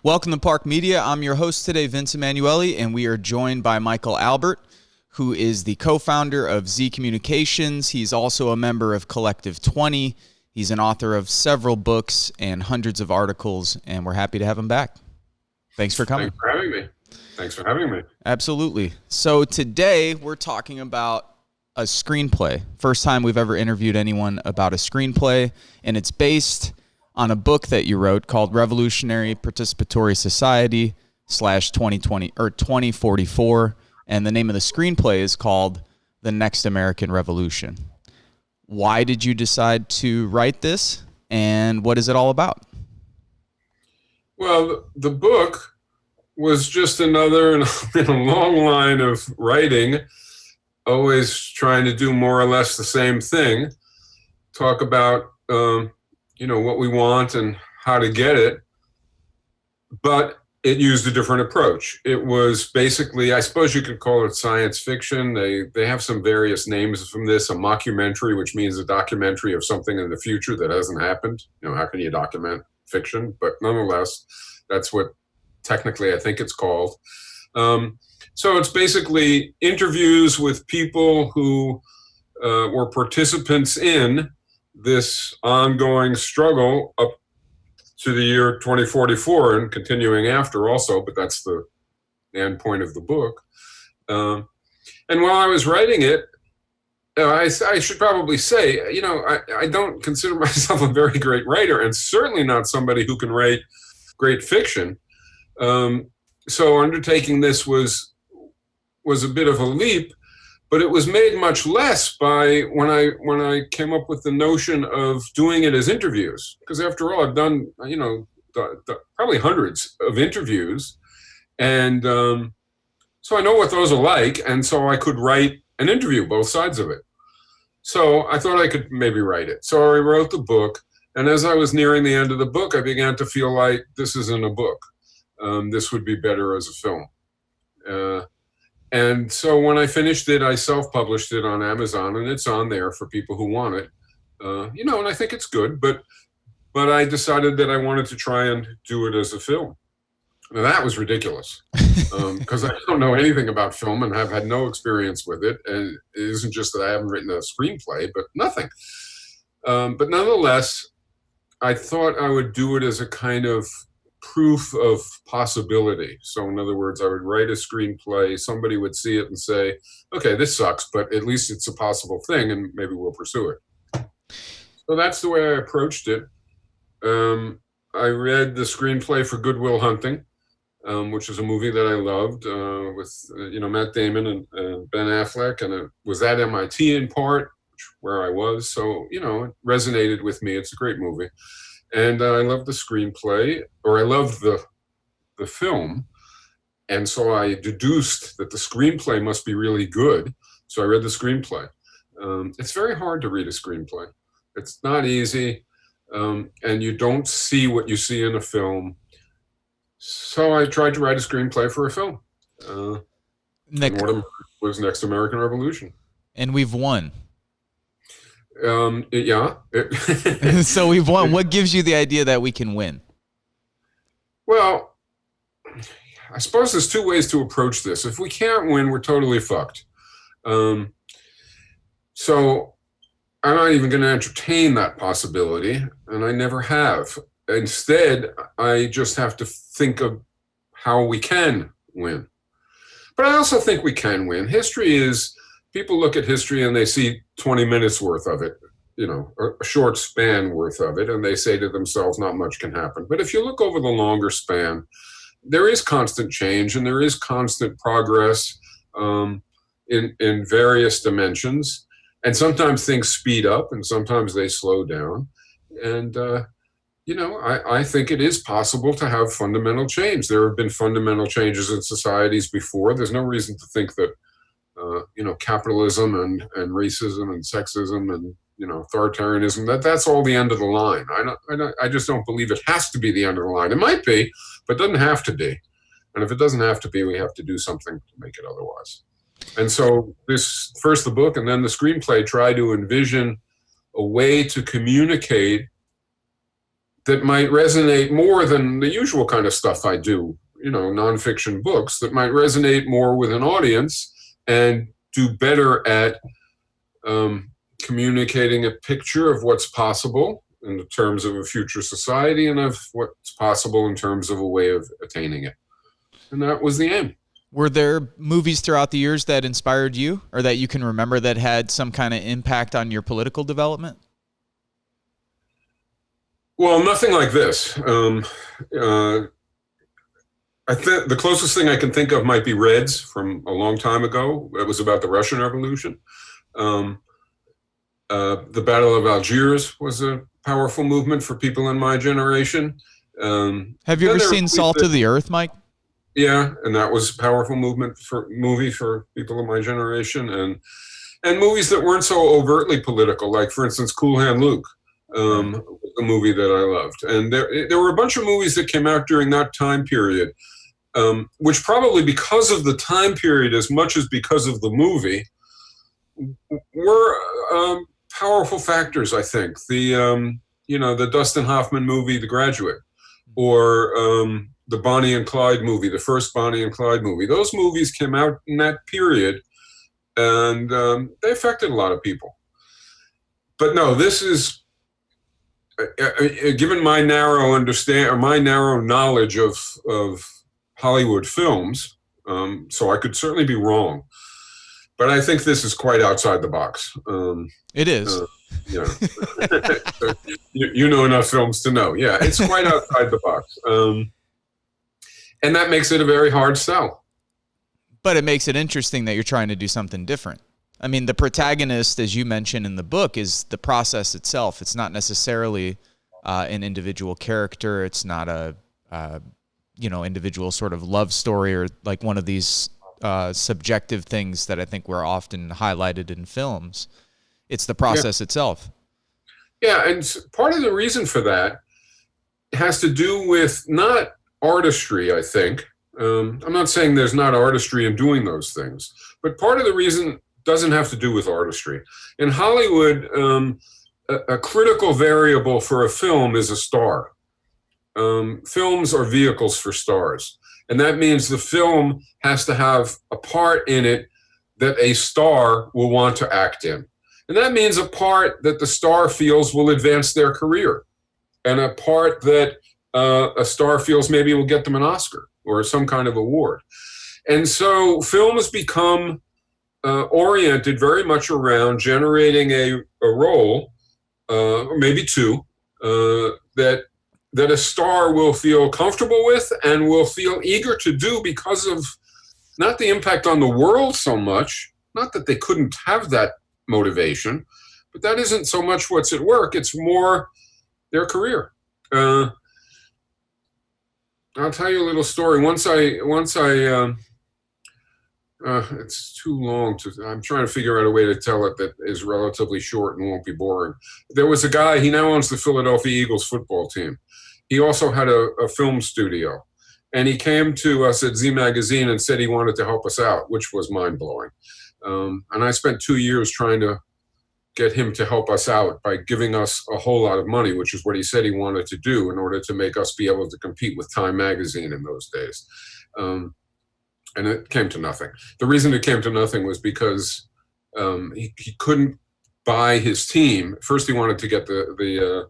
Welcome to Park Media. I'm your host today, Vince Emanuele, and we are joined by Michael Albert, who is the co-founder of Z Communications. He's also a member of Collective 20. He's an author of several books and hundreds of articles, and we're happy to have him back. Thanks for coming. Thanks for having me. Absolutely. So today we're talking about a screenplay. First time we've ever interviewed anyone about a screenplay, and it's based on a book that you wrote called Revolutionary Participatory Society /2020 or 2044, and the name of the screenplay is called The Next American Revolution. Why did you decide to write this, and what is it all about? Well, the book was just another in a long line of writing, always trying to do more or less the same thing, talk about what we want and how to get it, but it used a different approach. It was basically, I suppose you could call it science fiction. They have some various names from this, a mockumentary, which means a documentary of something in the future that hasn't happened. How can you document fiction? But nonetheless, that's what technically I think it's called. So it's basically interviews with people who were participants in this ongoing struggle up to the year 2044 and continuing after also, but that's the end point of the book. And while I was writing it, I should probably say, I don't consider myself a very great writer, and certainly not somebody who can write great fiction. So undertaking this was a bit of a leap, but it was made much less by when I came up with the notion of doing it as interviews. Because after all, I've done, probably hundreds of interviews. And so I know what those are like. And so I could write an interview, both sides of it. So I thought I could maybe write it. So I wrote the book. And as I was nearing the end of the book, I began to feel like this isn't a book. This would be better as a film. And so when I finished it, I self-published it on Amazon, and it's on there for people who want it. And I think it's good, but I decided that I wanted to try and do it as a film. Now that was ridiculous, because I don't know anything about film and have had no experience with it. And it isn't just that I haven't written a screenplay, but nothing. But nonetheless, I thought I would do it as a kind of proof of possibility. So in other words, I would write a screenplay, somebody would see it and say, okay, this sucks, but at least it's a possible thing and maybe we'll pursue it. So that's the way I approached it. I read the screenplay for Good Will Hunting, which is a movie that I loved with Matt Damon and Ben Affleck, and it was at MIT in part, where I was. So, it resonated with me. It's a great movie. And I loved the screenplay, or I loved the film. And so I deduced that the screenplay must be really good. So I read the screenplay. It's very hard to read a screenplay. It's not easy. And you don't see what you see in a film. So I tried to write a screenplay for a film. And one of them was Next American Revolution. And we've won. Yeah. So we've won. What gives you the idea that we can win? Well, I suppose there's two ways to approach this. If we can't win, we're totally fucked. So I'm not even going to entertain that possibility, and I never have. Instead, I just have to think of how we can win. But I also think we can win. History is, people look at history and they see 20 minutes worth of it, a short span worth of it, and they say to themselves, not much can happen. But if you look over the longer span, there is constant change and there is constant progress in various dimensions. And sometimes things speed up and sometimes they slow down. And, I think it is possible to have fundamental change. There have been fundamental changes in societies before. There's no reason to think that capitalism and racism and sexism and, authoritarianism, that's all the end of the line. I just don't believe it has to be the end of the line. It might be, but it doesn't have to be. And if it doesn't have to be, we have to do something to make it otherwise. And so this, first the book and then the screenplay, try to envision a way to communicate that might resonate more than the usual kind of stuff I do, nonfiction books, that might resonate more with an audience and do better at communicating a picture of what's possible in terms of a future society and of what's possible in terms of a way of attaining it. And that was the aim. Were there movies throughout the years that inspired you or that you can remember that had some kind of impact on your political development? Well, nothing like this. I think the closest thing I can think of might be Reds from a long time ago. It was about the Russian Revolution. The Battle of Algiers was a powerful movement for people in my generation. Have you ever seen Salt of the Earth, Mike? Yeah, and that was a powerful movie for people of my generation, and movies that weren't so overtly political, like for instance, Cool Hand Luke, a movie that I loved. And there were a bunch of movies that came out during that time period, which probably because of the time period as much as because of the movie were powerful factors, I think. The Dustin Hoffman movie, The Graduate, or the Bonnie and Clyde movie, the first Bonnie and Clyde movie. Those movies came out in that period, and they affected a lot of people. But no, this is, given my narrow my narrow knowledge of Hollywood films, so I could certainly be wrong. But I think this is quite outside the box. It is. You know enough films to know. Yeah, it's quite outside the box. And that makes it a very hard sell. But it makes it interesting that you're trying to do something different. I mean, the protagonist, as you mentioned in the book, is the process itself. It's not necessarily an individual character. It's not a individual sort of love story or like one of these subjective things that I think were often highlighted in films. It's the process itself. Yeah, and part of the reason for that has to do with not artistry, I think. I'm not saying there's not artistry in doing those things, but part of the reason doesn't have to do with artistry. In Hollywood, a critical variable for a film is a star. Films are vehicles for stars. And that means the film has to have a part in it that a star will want to act in. And that means a part that the star feels will advance their career, and a part that a star feels maybe will get them an Oscar or some kind of award. And so films become oriented very much around generating a role, or maybe two, that a star will feel comfortable with and will feel eager to do because of not the impact on the world so much, not that they couldn't have that motivation, but that isn't so much what's at work, it's more their career. I'll tell you a little story. Once I it's too long I'm trying to figure out a way to tell it that is relatively short and won't be boring. There was a guy, he now owns the Philadelphia Eagles football team. He also had a film studio, and he came to us at Zeta Magazine and said he wanted to help us out, which was mind-blowing. And I spent 2 years trying to get him to help us out by giving us a whole lot of money, which is what he said he wanted to do in order to make us be able to compete with Time Magazine in those days. And it came to nothing. The reason it came to nothing was because he couldn't buy his team. First, he wanted to get the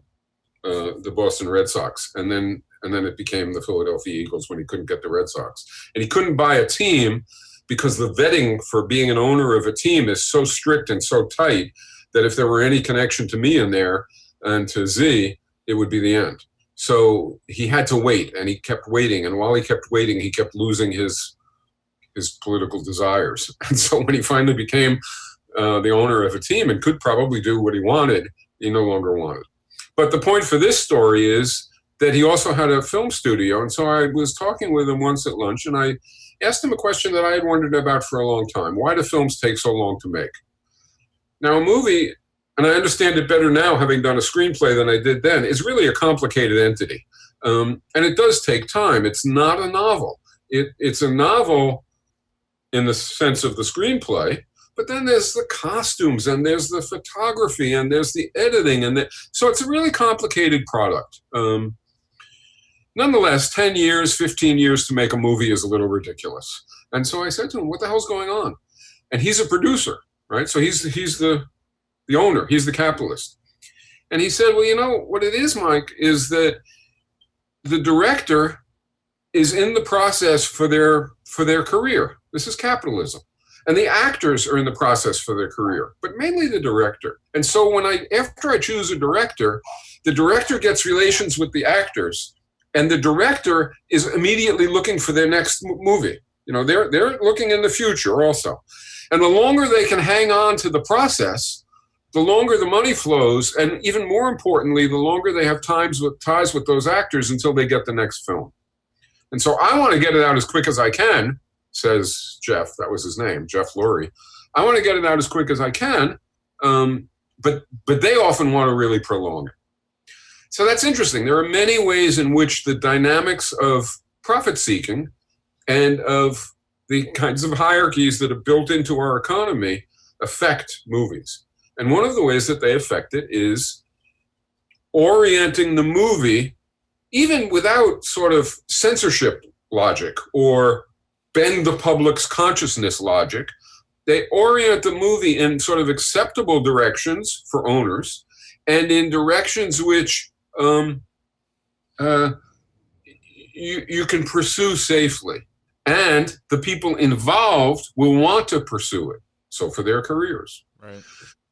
Boston Red Sox, and then it became the Philadelphia Eagles when he couldn't get the Red Sox. And he couldn't buy a team because the vetting for being an owner of a team is so strict and so tight that if there were any connection to me in there and to Z, it would be the end. So he had to wait, and he kept waiting. And while he kept waiting, he kept losing his political desires. And so when he finally became the owner of a team and could probably do what he wanted, he no longer wanted. But the point for this story is that he also had a film studio. And so I was talking with him once at lunch, and I asked him a question that I had wondered about for a long time. Why do films take so long to make? Now, a movie, and I understand it better now having done a screenplay than I did then, is really a complicated entity. And it does take time. It's not a novel. It's a novel in the sense of the screenplay, But then there's the costumes, and there's the photography, and there's the editing, so it's a really complicated product. Nonetheless, 10 years, 15 years to make a movie is a little ridiculous. And so I said to him, what the hell's going on? And he's a producer, right? So he's the owner, he's the capitalist. And he said, well, you know, what it is, Mike, is that the director is in the process for their career. This is capitalism. And the actors are in the process for their career, but mainly the director. And so after I choose a director, the director gets relations with the actors, and the director is immediately looking for their next movie. You know, they're looking in the future also. And the longer they can hang on to the process, the longer the money flows, and even more importantly, the longer they have ties with those actors until they get the next film. And so I want to get it out as quick as I can, says Jeff. That was his name, Jeff Lurie. I want to get it out as quick as I can, but they often want to really prolong it. So that's interesting. There are many ways in which the dynamics of profit-seeking and of the kinds of hierarchies that are built into our economy affect movies. And one of the ways that they affect it is orienting the movie, even without sort of censorship logic or bend the public's consciousness logic. They orient the movie in sort of acceptable directions for owners and in directions which you can pursue safely. And the people involved will want to pursue it. So for their careers. Right.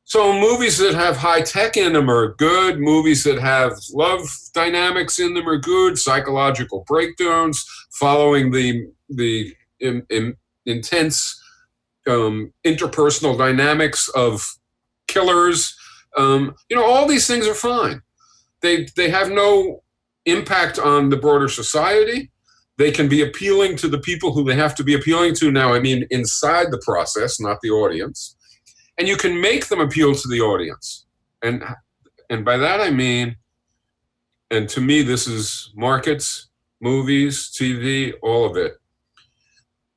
So movies that have high tech in them are good. Movies that have love dynamics in them are good. Psychological breakdowns following the intense interpersonal dynamics of killers. All these things are fine. They have no impact on the broader society. They can be appealing to the people who they have to be appealing to now. I mean, inside the process, not the audience. And you can make them appeal to the audience. And by that I mean, and to me, this is markets, movies, TV, all of it.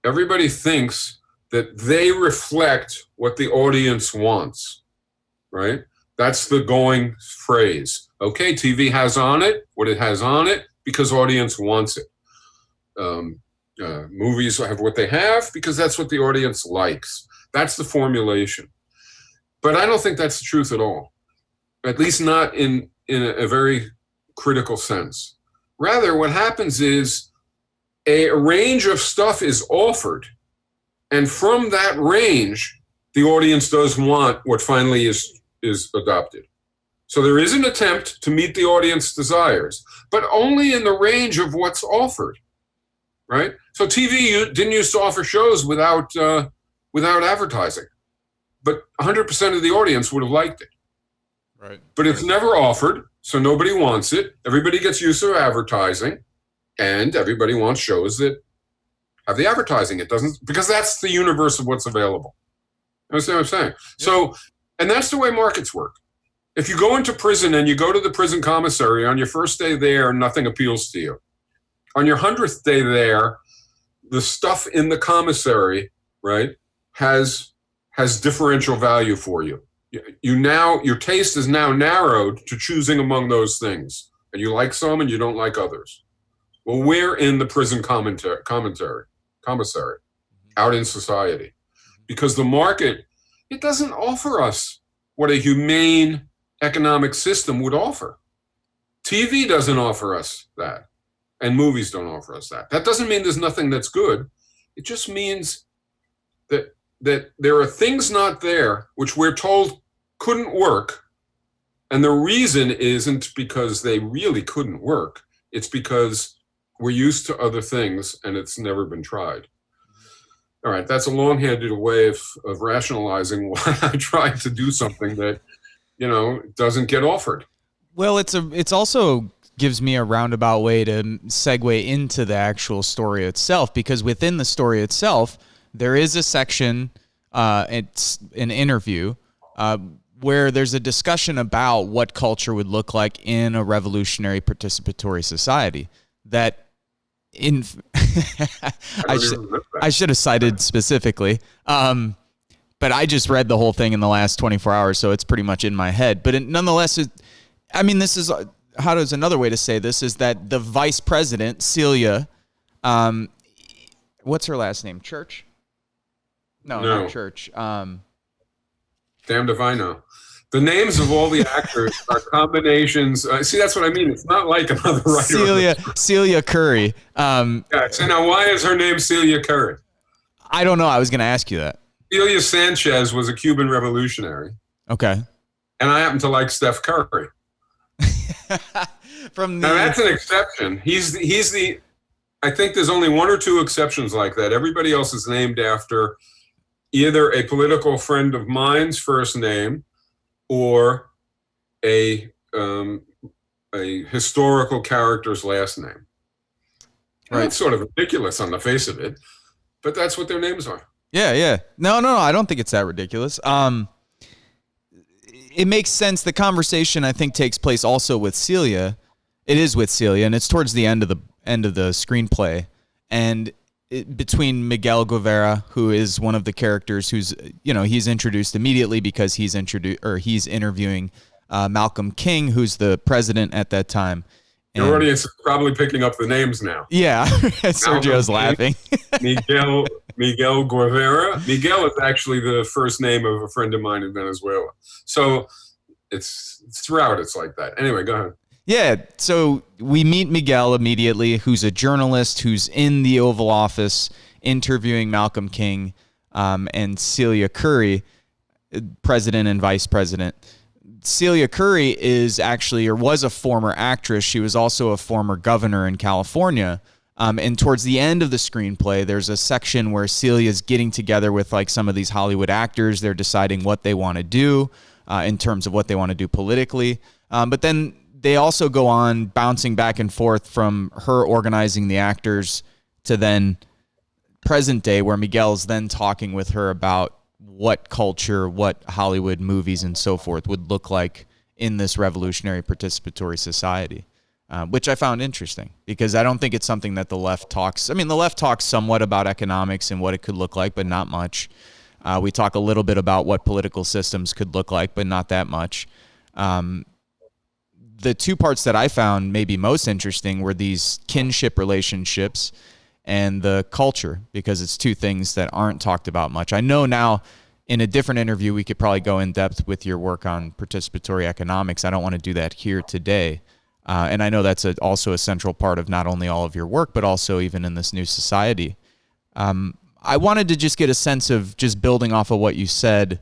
Everybody thinks that they reflect what the audience wants, right? That's the going phrase. Okay, TV has on it what it has on it because audience wants it. Movies have what they have because that's what the audience likes. That's the formulation. But I don't think that's the truth at all, at least not in a very critical sense. Rather, what happens is a range of stuff is offered, and from that range, the audience does want what finally is adopted. So there is an attempt to meet the audience desires, but only in the range of what's offered, right? So TV didn't used to offer shows without advertising, but 100% of the audience would have liked it. Right. But it's never offered, so nobody wants it. Everybody gets used to advertising, and everybody wants shows that have the advertising. It doesn't, because that's the universe of what's available. You understand what I'm saying? Yep. So, and that's the way markets work. If you go into prison and you go to the prison commissary, on your first day there, nothing appeals to you. On your 100th day there, the stuff in the commissary, right, has differential value for you. Your taste is now narrowed to choosing among those things, and you like some and you don't like others. Well, we're in the prison commissary, out in society, because the market, it doesn't offer us what a humane economic system would offer. TV doesn't offer us that, and movies don't offer us that. That doesn't mean there's nothing that's good. It just means that there are things not there which we're told couldn't work, and the reason isn't because they really couldn't work. It's because we're used to other things and it's never been tried. All right, that's a long-handed way of rationalizing why I tried to do something that, doesn't get offered. Well, it's also gives me a roundabout way to segue into the actual story itself, because within the story itself, there is a section, it's an interview, where there's a discussion about what culture would look like in a revolutionary participatory society. That I should have cited specifically. but I just read the whole thing in the last 24 hours, so it's pretty much in my head. But nonetheless, this is, how does another way to say this is that the vice president, Celia, what's her last name? Church? No, not Church. Damned if I know. The names of all the actors are combinations. See, that's what I mean. It's not like another writer. Celia Curry. Yeah, so now why is her name Celia Curry? I don't know. I was going to ask you that. Celia Sanchez was a Cuban revolutionary. Okay. And I happen to like Steph Curry. Now that's an exception. I think there's only one or two exceptions like that. Everybody else is named after either a political friend of mine's first name or a historical character's last name. Right. That's sort of ridiculous on the face of it, but that's what their names are. Yeah. No, I don't think it's that ridiculous. It makes sense. The conversation, I think, takes place also with Celia. It is with Celia, and it's towards the end of the screenplay, and between Miguel Guevara, who is one of the characters who's, he's introduced immediately because he's interviewing Malcolm King, who's the president at that time. And your audience is probably picking up the names now. Yeah, Sergio's laughing. Miguel Guevara. Miguel is actually the first name of a friend of mine in Venezuela. So it's throughout, it's like that. Anyway, go ahead. Yeah, so we meet Miguel immediately, who's a journalist who's in the Oval Office interviewing Malcolm King and Celia Curry, president and vice president. Celia Curry is actually, or was a former actress. She was also a former governor in California. And towards the end of the screenplay, there's a section where Celia's getting together with like some of these Hollywood actors. They're deciding what they want to do in terms of what they want to do politically. But then they also go on bouncing back and forth from her organizing the actors to then present day, where Miguel's then talking with her about what culture, what Hollywood movies and so forth would look like in this revolutionary participatory society, which I found interesting because I don't think it's something that the left talks. I mean, the left talks somewhat about economics and what it could look like, but not much. We talk a little bit about what political systems could look like, but not that much. The two parts that I found maybe most interesting were these kinship relationships and the culture, because it's two things that aren't talked about much. I know now in a different interview, we could probably go in depth with your work on participatory economics. I don't want to do that here today. And I know that's also a central part of not only all of your work, but also even in this new society. I wanted to just get a sense of, just building off of what you said,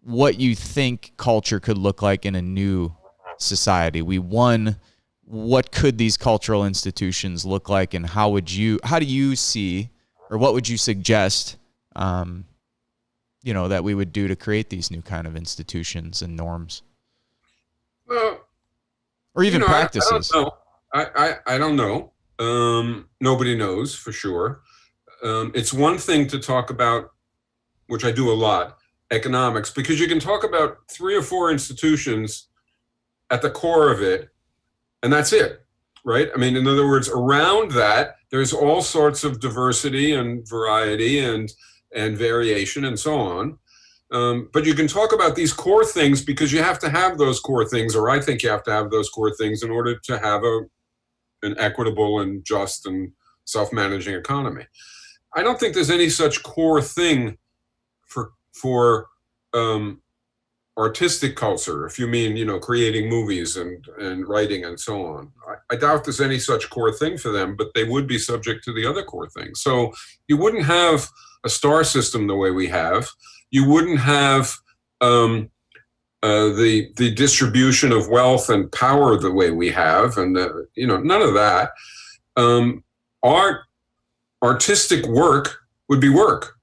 what you think culture could look like in a new society. What could these cultural institutions look like, and how do you see, or what would you suggest, that we would do to create these new kind of institutions and norms? Or even practices? I don't know. Nobody knows for sure. It's one thing to talk about, which I do a lot, economics, because you can talk about 3 or 4 institutions at the core of it, and that's it, right? I mean, in other words, around that, there's all sorts of diversity and variety and variation and so on. But you can talk about these core things because you have to have those core things, or I think you have to have those core things in order to have an equitable and just and self-managing economy. I don't think there's any such core thing for artistic culture, if you mean, creating movies and writing and so on. I doubt there's any such core thing for them, but they would be subject to the other core things. So you wouldn't have a star system the way we have. You wouldn't have the distribution of wealth and power the way we have, and none of that. Artistic work would be work.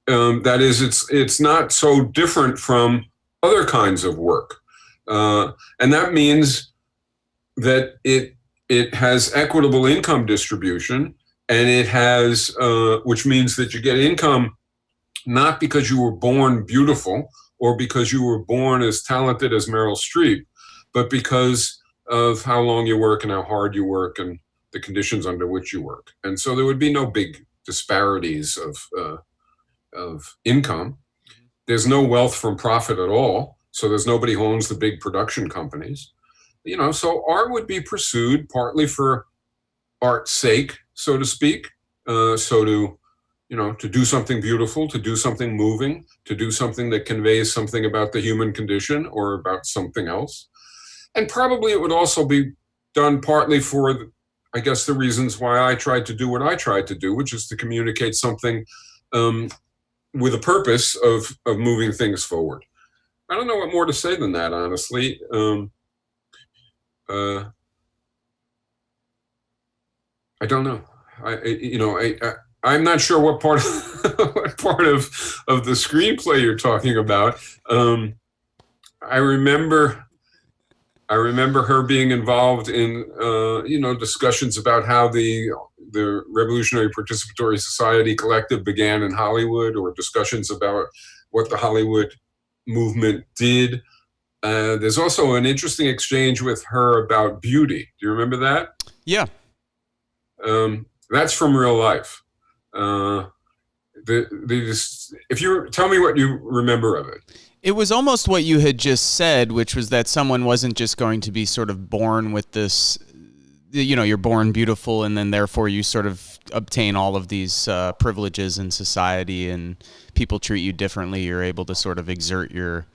That is, it's not so different from other kinds of work, and that means that it has equitable income distribution, and it has, which means that you get income not because you were born beautiful or because you were born as talented as Meryl Streep, but because of how long you work and how hard you work and the conditions under which you work. And so there would be no big disparities of income. there's no wealth from profit at all. So there's nobody who owns the big production companies. So art would be pursued partly for art's sake, so to speak. To do something beautiful, to do something moving, to do something that conveys something about the human condition or about something else. And probably it would also be done partly for, I guess, the reasons why I tried to do what I tried to do, which is to communicate something with a purpose of moving things forward. I don't know what more to say than that, honestly. I don't know. I'm not sure what part of the screenplay you're talking about. I remember her being involved in discussions about how the Revolutionary Participatory Society collective began in Hollywood, or discussions about what the Hollywood movement did. There's also an interesting exchange with her about beauty. Do you remember that? Yeah. That's from real life. If you tell me what you remember of it. It was almost what you had just said, which was that someone wasn't just going to be sort of born with this, you're born beautiful, and then therefore you sort of obtain all of these privileges in society, and people treat you differently. You're able to sort of exert your,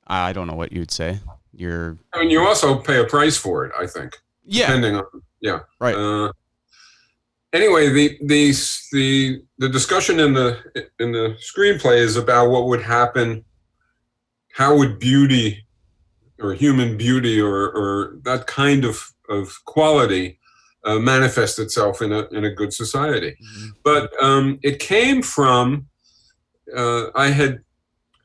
I don't know what you'd say. You also pay a price for it, I think. Yeah. Depending on, Right. Anyway, the discussion in the screenplay is about what would happen. How would beauty, or human beauty, or that kind of quality manifest itself in a good society? Mm-hmm. But it came from, I had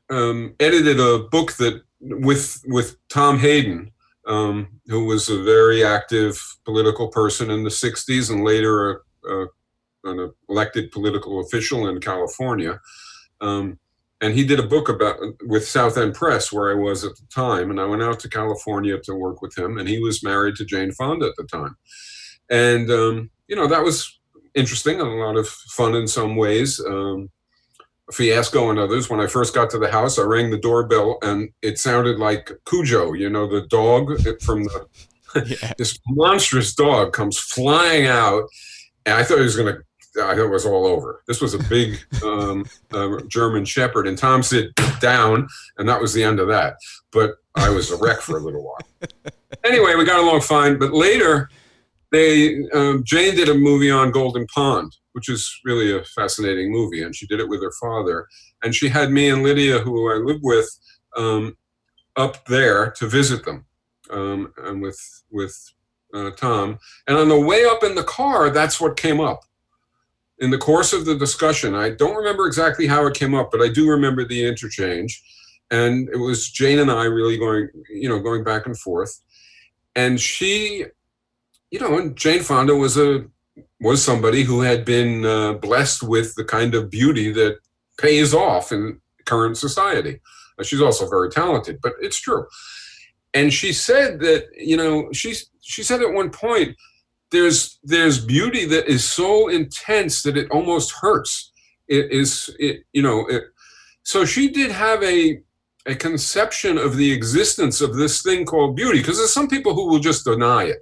edited a book that with Tom Hayden, who was a very active political person in the 60s and later an elected political official in California. And he did a book with South End Press, where I was at the time. And I went out to California to work with him. And he was married to Jane Fonda at the time. And, that was interesting and a lot of fun in some ways. A fiasco in others. When I first got to the house, I rang the doorbell and it sounded like Cujo, the dog from the, yeah. This monstrous dog comes flying out. And I thought I thought it was all over. This was a big German Shepherd, and Tom said down, and that was the end of that. But I was a wreck for a little while. Anyway, we got along fine. But later, Jane did a movie on Golden Pond, which is really a fascinating movie, and she did it with her father. And she had me and Lydia, who I lived with, up there to visit them, and with Tom. And on the way up in the car, that's what came up. In the course of the discussion, I don't remember exactly how it came up, but I do remember the interchange. And it was Jane and I really going back and forth. And she, and Jane Fonda was somebody who had been blessed with the kind of beauty that pays off in current society. She's also very talented, but it's true. And she said that, she said at one point, there's beauty that is so intense that it almost hurts. So she did have a conception of the existence of this thing called beauty, because there's some people who will just deny it.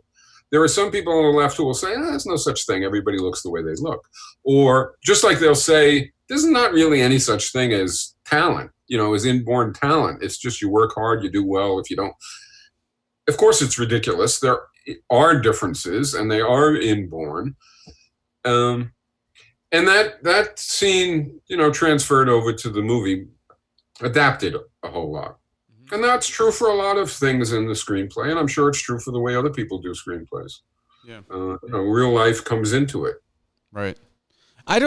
There are some people on the left who will say, there's no such thing. Everybody looks the way they look. Or just like they'll say, there's not really any such thing as talent, as inborn talent. It's just you work hard, you do well. If you don't, of course, it's ridiculous. There are differences, and they are inborn. And that scene, transferred over to the movie, adapted a whole lot. And that's true for a lot of things in the screenplay, and I'm sure it's true for the way other people do screenplays. Yeah. Real life comes into it. Right. I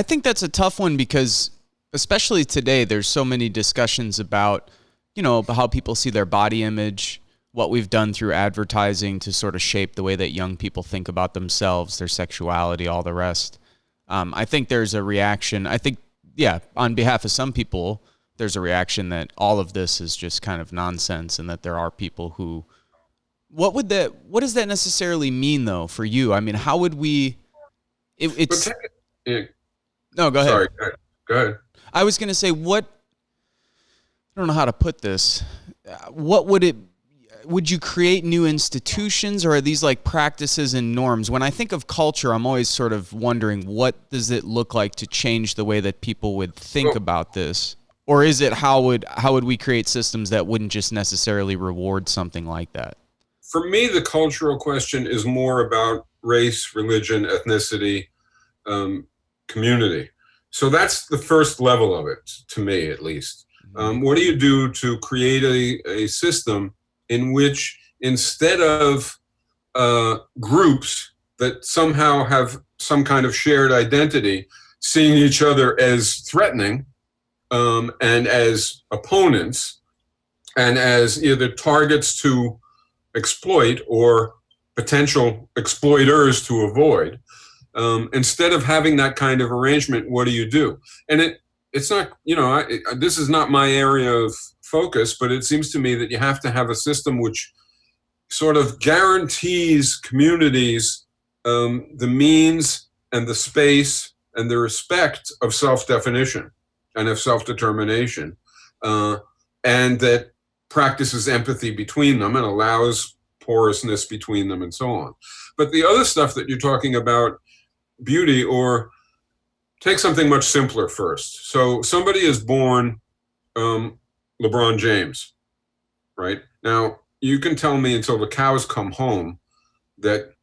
think that's a tough one, because especially today, there's so many discussions about, about how people see their body image, what we've done through advertising to sort of shape the way that young people think about themselves, their sexuality, all the rest. I think there's a reaction. I think, on behalf of some people, there's a reaction that all of this is just kind of nonsense, and that there are people who, what does that necessarily mean though for you? I mean, how would we, No, go ahead. Sorry, go ahead. I was going to say, what I don't know how to put this. Would you create new institutions, or are these like practices and norms? When I think of culture, I'm always sort of wondering, what does it look like to change the way that people would think about this? Or is it how would we create systems that wouldn't just necessarily reward something like that? For me, the cultural question is more about race, religion, ethnicity, community. So that's the first level of it, to me at least. What do you do to create a system in which, instead of groups that somehow have some kind of shared identity, seeing each other as threatening and as opponents and as either targets to exploit or potential exploiters to avoid, instead of having that kind of arrangement, what do you do? And it's not, this is not my area of focus, but it seems to me that you have to have a system which sort of guarantees communities the means and the space and the respect of self-definition and of self-determination, and that practices empathy between them and allows porousness between them and so on. But the other stuff that you're talking about, beauty, or take something much simpler first. So somebody is born LeBron James, right? Now, you can tell me until the cows come home that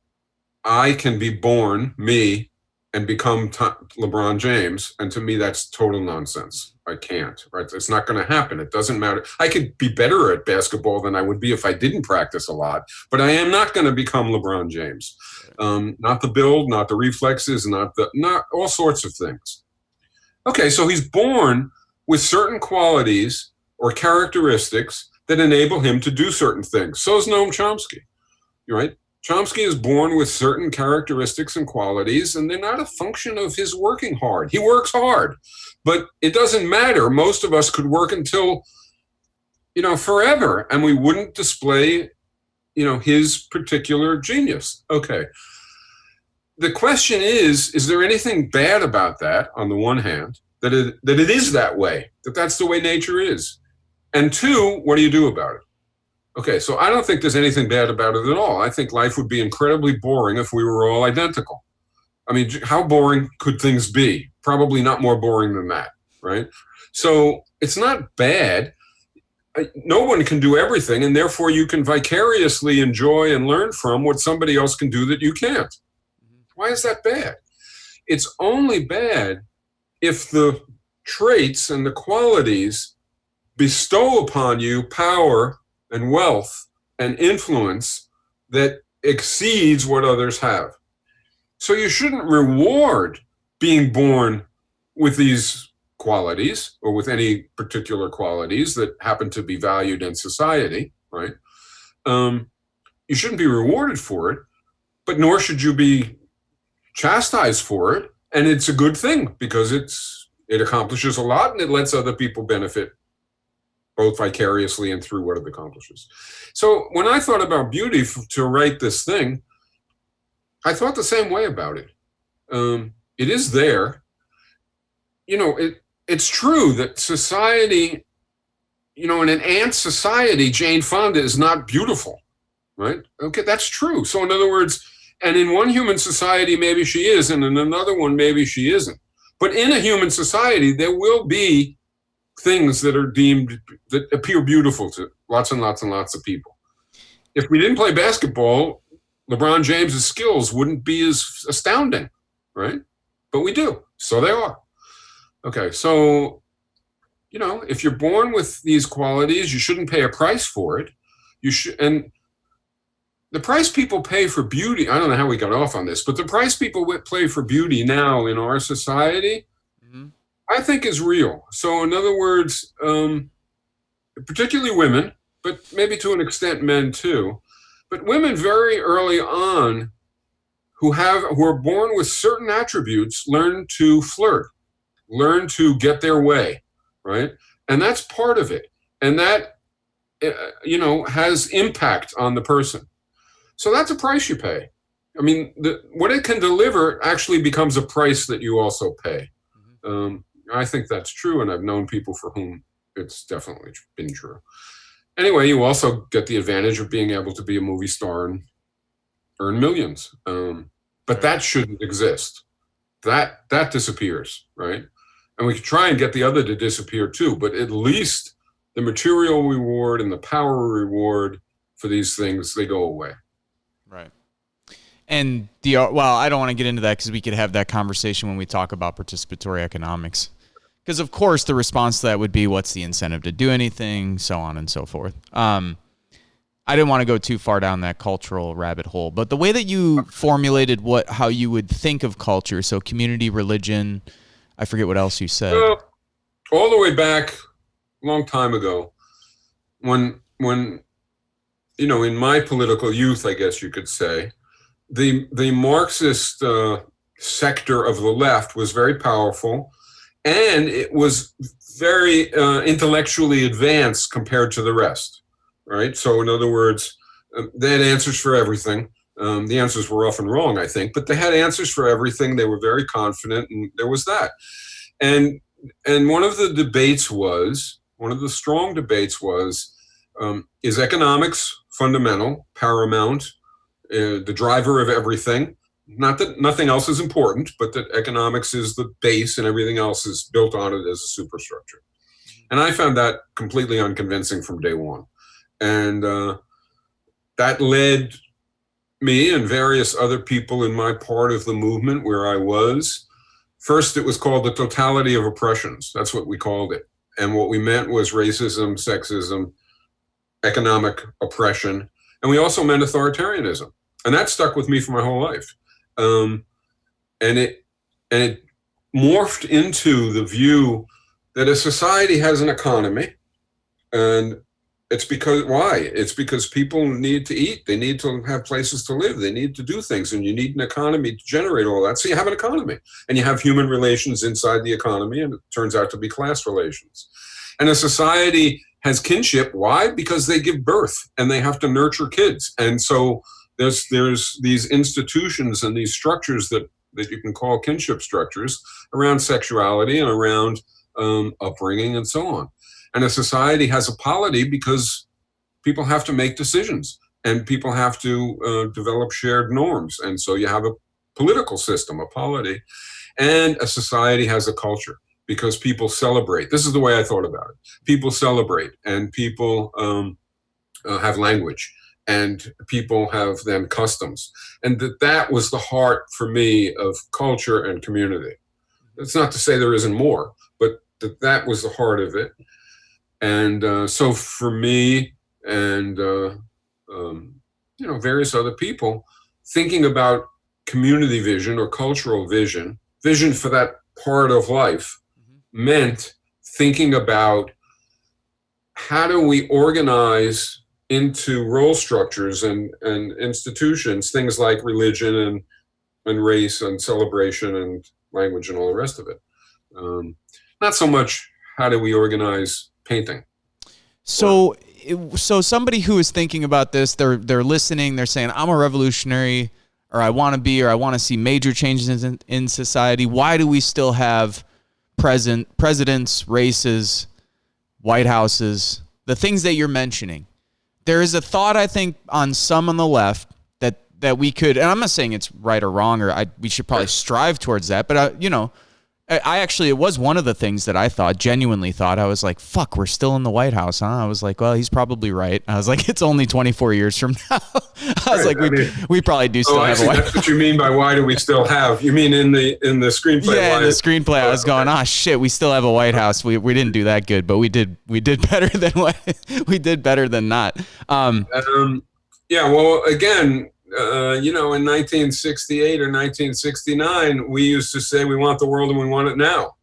I can be born, me, and become LeBron James, and to me that's total nonsense. I can't, right? It's not going to happen. It doesn't matter. I could be better at basketball than I would be if I didn't practice a lot, but I am not going to become LeBron James. Not the build, not the reflexes, not all sorts of things. Okay, so he's born with certain qualities or characteristics that enable him to do certain things. So is Noam Chomsky, right? Chomsky is born with certain characteristics and qualities, and they're not a function of his working hard. He works hard, but it doesn't matter. Most of us could work until, forever, and we wouldn't display, his particular genius. Okay. The question is there anything bad about that, on the one hand, that it is that way, that that's the way nature is? And two, what do you do about it? Okay, so I don't think there's anything bad about it at all. I think life would be incredibly boring if we were all identical. I mean, how boring could things be? Probably not more boring than that, right? So it's not bad. No one can do everything, and therefore you can vicariously enjoy and learn from what somebody else can do that you can't. Why is that bad? It's only bad if the traits and the qualities bestow upon you power and wealth and influence that exceeds what others have. So you shouldn't reward being born with these qualities or with any particular qualities that happen to be valued in society, right? You shouldn't be rewarded for it, but nor should you be chastised for it. And it's a good thing because it accomplishes a lot and it lets other people benefit both vicariously and through what it accomplishes. So when I thought about beauty to write this thing, I thought the same way about it. It is there. It's true that society, in an ant society, Jane Fonda is not beautiful, right? Okay, that's true. So in other words, and in one human society, maybe she is, and in another one, maybe she isn't. But in a human society, there will be things that appear beautiful to lots and lots and lots of people. If we didn't play basketball, LeBron James's skills wouldn't be as astounding, right? But we do, so they are. Okay, so, if you're born with these qualities, you shouldn't pay a price for it. And the price people pay for beauty, I don't know how we got off on this, but the price people pay for beauty now in our society, I think is real. So in other words, particularly women, but maybe to an extent men too, but women very early on who are born with certain attributes learn to flirt, learn to get their way, right? And that's part of it. And that, has impact on the person. So that's a price you pay. I mean, what it can deliver actually becomes a price that you also pay. I think that's true, and I've known people for whom it's definitely been true. Anyway, you also get the advantage of being able to be a movie star and earn millions. But that shouldn't exist. That disappears, right? And we could try and get the other to disappear too, but at least the material reward and the power reward for these things, they go away. Right. And I don't want to get into that because we could have that conversation when we talk about participatory economics. Because of course the response to that would be, what's the incentive to do anything, so on and so forth. I didn't want to go too far down that cultural rabbit hole, but the way that you formulated how you would think of culture, so community, religion, I forget what else you said. All the way back a long time ago, when in my political youth, I guess you could say, the Marxist sector of the left was very powerful, and it was very intellectually advanced compared to the rest, right? So in other words, they had answers for everything. The answers were often wrong, I think, but they had answers for everything. They were very confident, and there was that. And one of the strong debates was, is economics fundamental, paramount, the driver of everything? Not that nothing else is important, but that economics is the base and everything else is built on it as a superstructure. And I found that completely unconvincing from day one. And that led me and various other people in my part of the movement where I was. First, it was called the totality of oppressions. That's what we called it. And what we meant was racism, sexism, economic oppression. And we also meant authoritarianism. And that stuck with me for my whole life. And it morphed into the view that a society has an economy, and it's because people need to eat, they need to have places to live, they need to do things, and you need an economy to generate all that. So you have an economy, and you have human relations inside the economy, and it turns out to be class relations. And a society has kinship. Why? Because they give birth and they have to nurture kids. And so there's these institutions and these structures that you can call kinship structures around sexuality and around upbringing and so on. And a society has a polity because people have to make decisions and people have to develop shared norms. And so you have a political system, a polity, and a society has a culture because people celebrate. This is the way I thought about it. People celebrate, and people have language, and people have then customs. And that was the heart for me of culture and community. That's not to say there isn't more, but that was the heart of it. And so for me and various other people, thinking about community vision or cultural vision for that part of life meant thinking about how do we organize into role structures and institutions, things like religion and race and celebration and language and all the rest of it. Not so much how do we organize painting. So somebody who is thinking about this, they're listening, they're saying, I'm a revolutionary, or I want to see major changes in society. Why do we still have presidents, races, White Houses, the things that you're mentioning? There is a thought, I think, on some on the left that we could, and I'm not saying it's right or wrong, or we should probably strive towards that, but I actually, it was one of the things that I genuinely thought. I was like, fuck, we're still in the White House, huh? I was like, well, he's probably right. I was like, it's only 24 years from now. I was like, we probably do still have a White House. That's what you mean by why do we still have? You mean in the screenplay? Yeah, in the screenplay, I was going, shit, we still have a White House. We didn't do that good, but we did better than we did better than not. Yeah, well, again, in 1968 or 1969, we used to say we want the world and we want it now.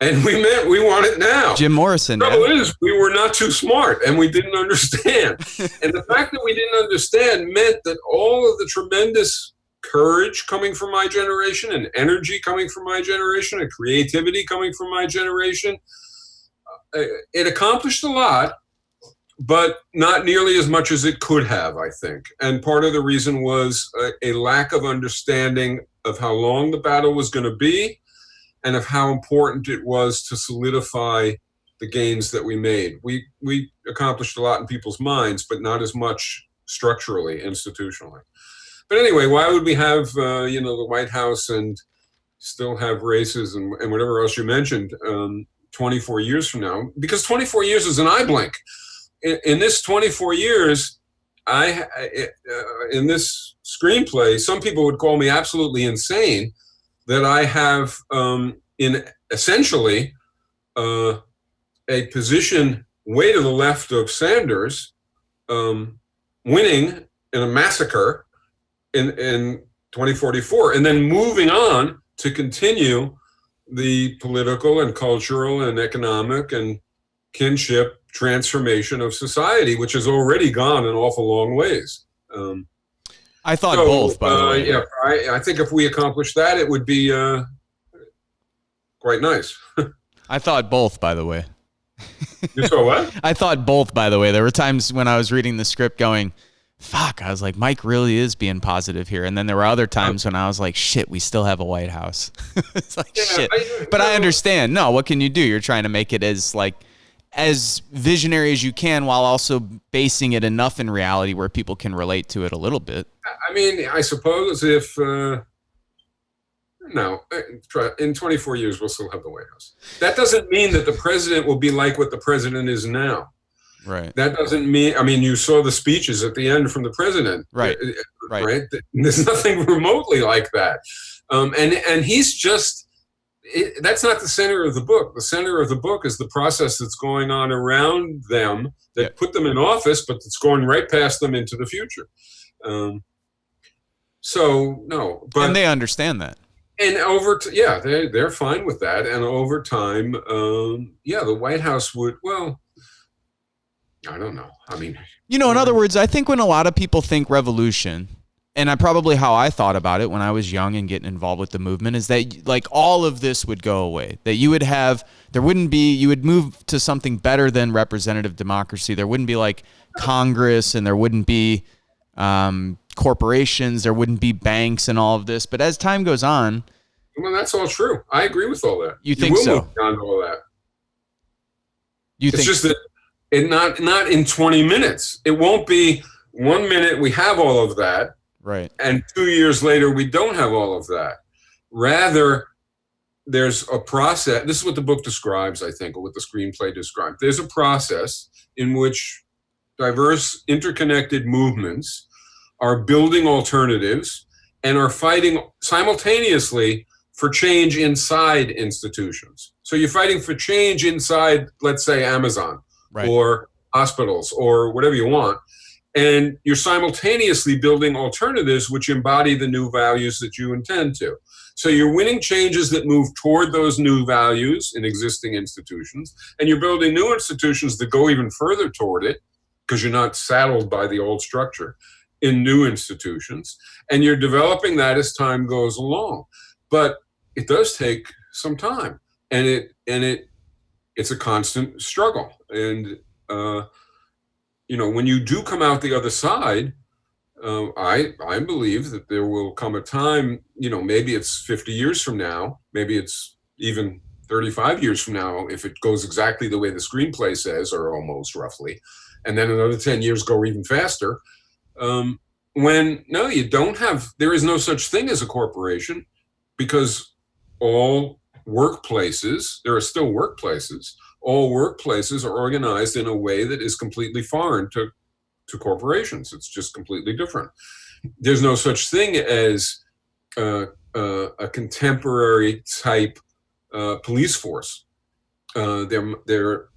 And we meant we want it now. Jim Morrison. The trouble is, we were not too smart and we didn't understand. And the fact that we didn't understand meant that all of the tremendous courage coming from my generation and energy coming from my generation and creativity coming from my generation, it accomplished a lot, but not nearly as much as it could have, I think. And part of the reason was a lack of understanding of how long the battle was going to be and of how important it was to solidify the gains that we made. We accomplished a lot in people's minds, but not as much structurally, institutionally. But anyway, why would we have, the White House and still have races and whatever else you mentioned 24 years from now? Because 24 years is an eye blink. In this 24 years, in this screenplay, some people would call me absolutely insane that I have in essentially a position way to the left of Sanders, winning in a massacre in 2044, and then moving on to continue the political and cultural and economic and kinship transformation of society, which has already gone an awful long ways. I thought both, by the way. Yeah, I think if we accomplished that, it would be quite nice. I thought both, by the way. You saw what? I thought both, by the way. There were times when I was reading the script going, fuck, I was like, Mike really is being positive here. And then there were other times when I was like, shit, we still have a White House. It's like, shit. But I understand. No, what can you do? You're trying to make it as visionary as you can while also basing it enough in reality where people can relate to it a little bit. I mean, I suppose if, in 24 years, we'll still have the White House. That doesn't mean that the president will be like what the president is now. Right. That doesn't mean, you saw the speeches at the end from the president. Right. Right. There's nothing remotely like that. And he's just, that's not the center of the book. The center of the book is the process that's going on around them that put them in office, but it's going right past them into the future. And they understand that. And they're fine with that. And over time, the White House would, I don't know. In other words, I think when a lot of people think revolution, and how I thought about it when I was young and getting involved with the movement, is that like all of this would go away. That you would move to something better than representative democracy. There wouldn't be like Congress, and there wouldn't be corporations, there wouldn't be banks and all of this. But as time goes on, well, that's all true. I agree with all that. You think so? Move beyond all that. It's just that not in 20 minutes. It won't be 1 minute we have all of that. Right. And 2 years later, we don't have all of that. Rather, there's a process. This is what the book describes, I think, or what the screenplay describes. There's a process in which diverse, interconnected movements are building alternatives and are fighting simultaneously for change inside institutions. So you're fighting for change inside, let's say, Amazon, right, or hospitals or whatever you want. And you're simultaneously building alternatives which embody the new values that you intend to. So you're winning changes that move toward those new values in existing institutions, and you're building new institutions that go even further toward it because you're not saddled by the old structure in new institutions. And you're developing that as time goes along. But it does take some time, and it's a constant struggle. And when you do come out the other side, I believe that there will come a time, maybe it's 50 years from now, maybe it's even 35 years from now, if it goes exactly the way the screenplay says, or almost roughly, and then another 10 years go even faster, there is no such thing as a corporation, because all workplaces, there are still workplaces, all workplaces are organized in a way that is completely foreign to corporations. It's just completely different. There's no such thing as a contemporary type police force. There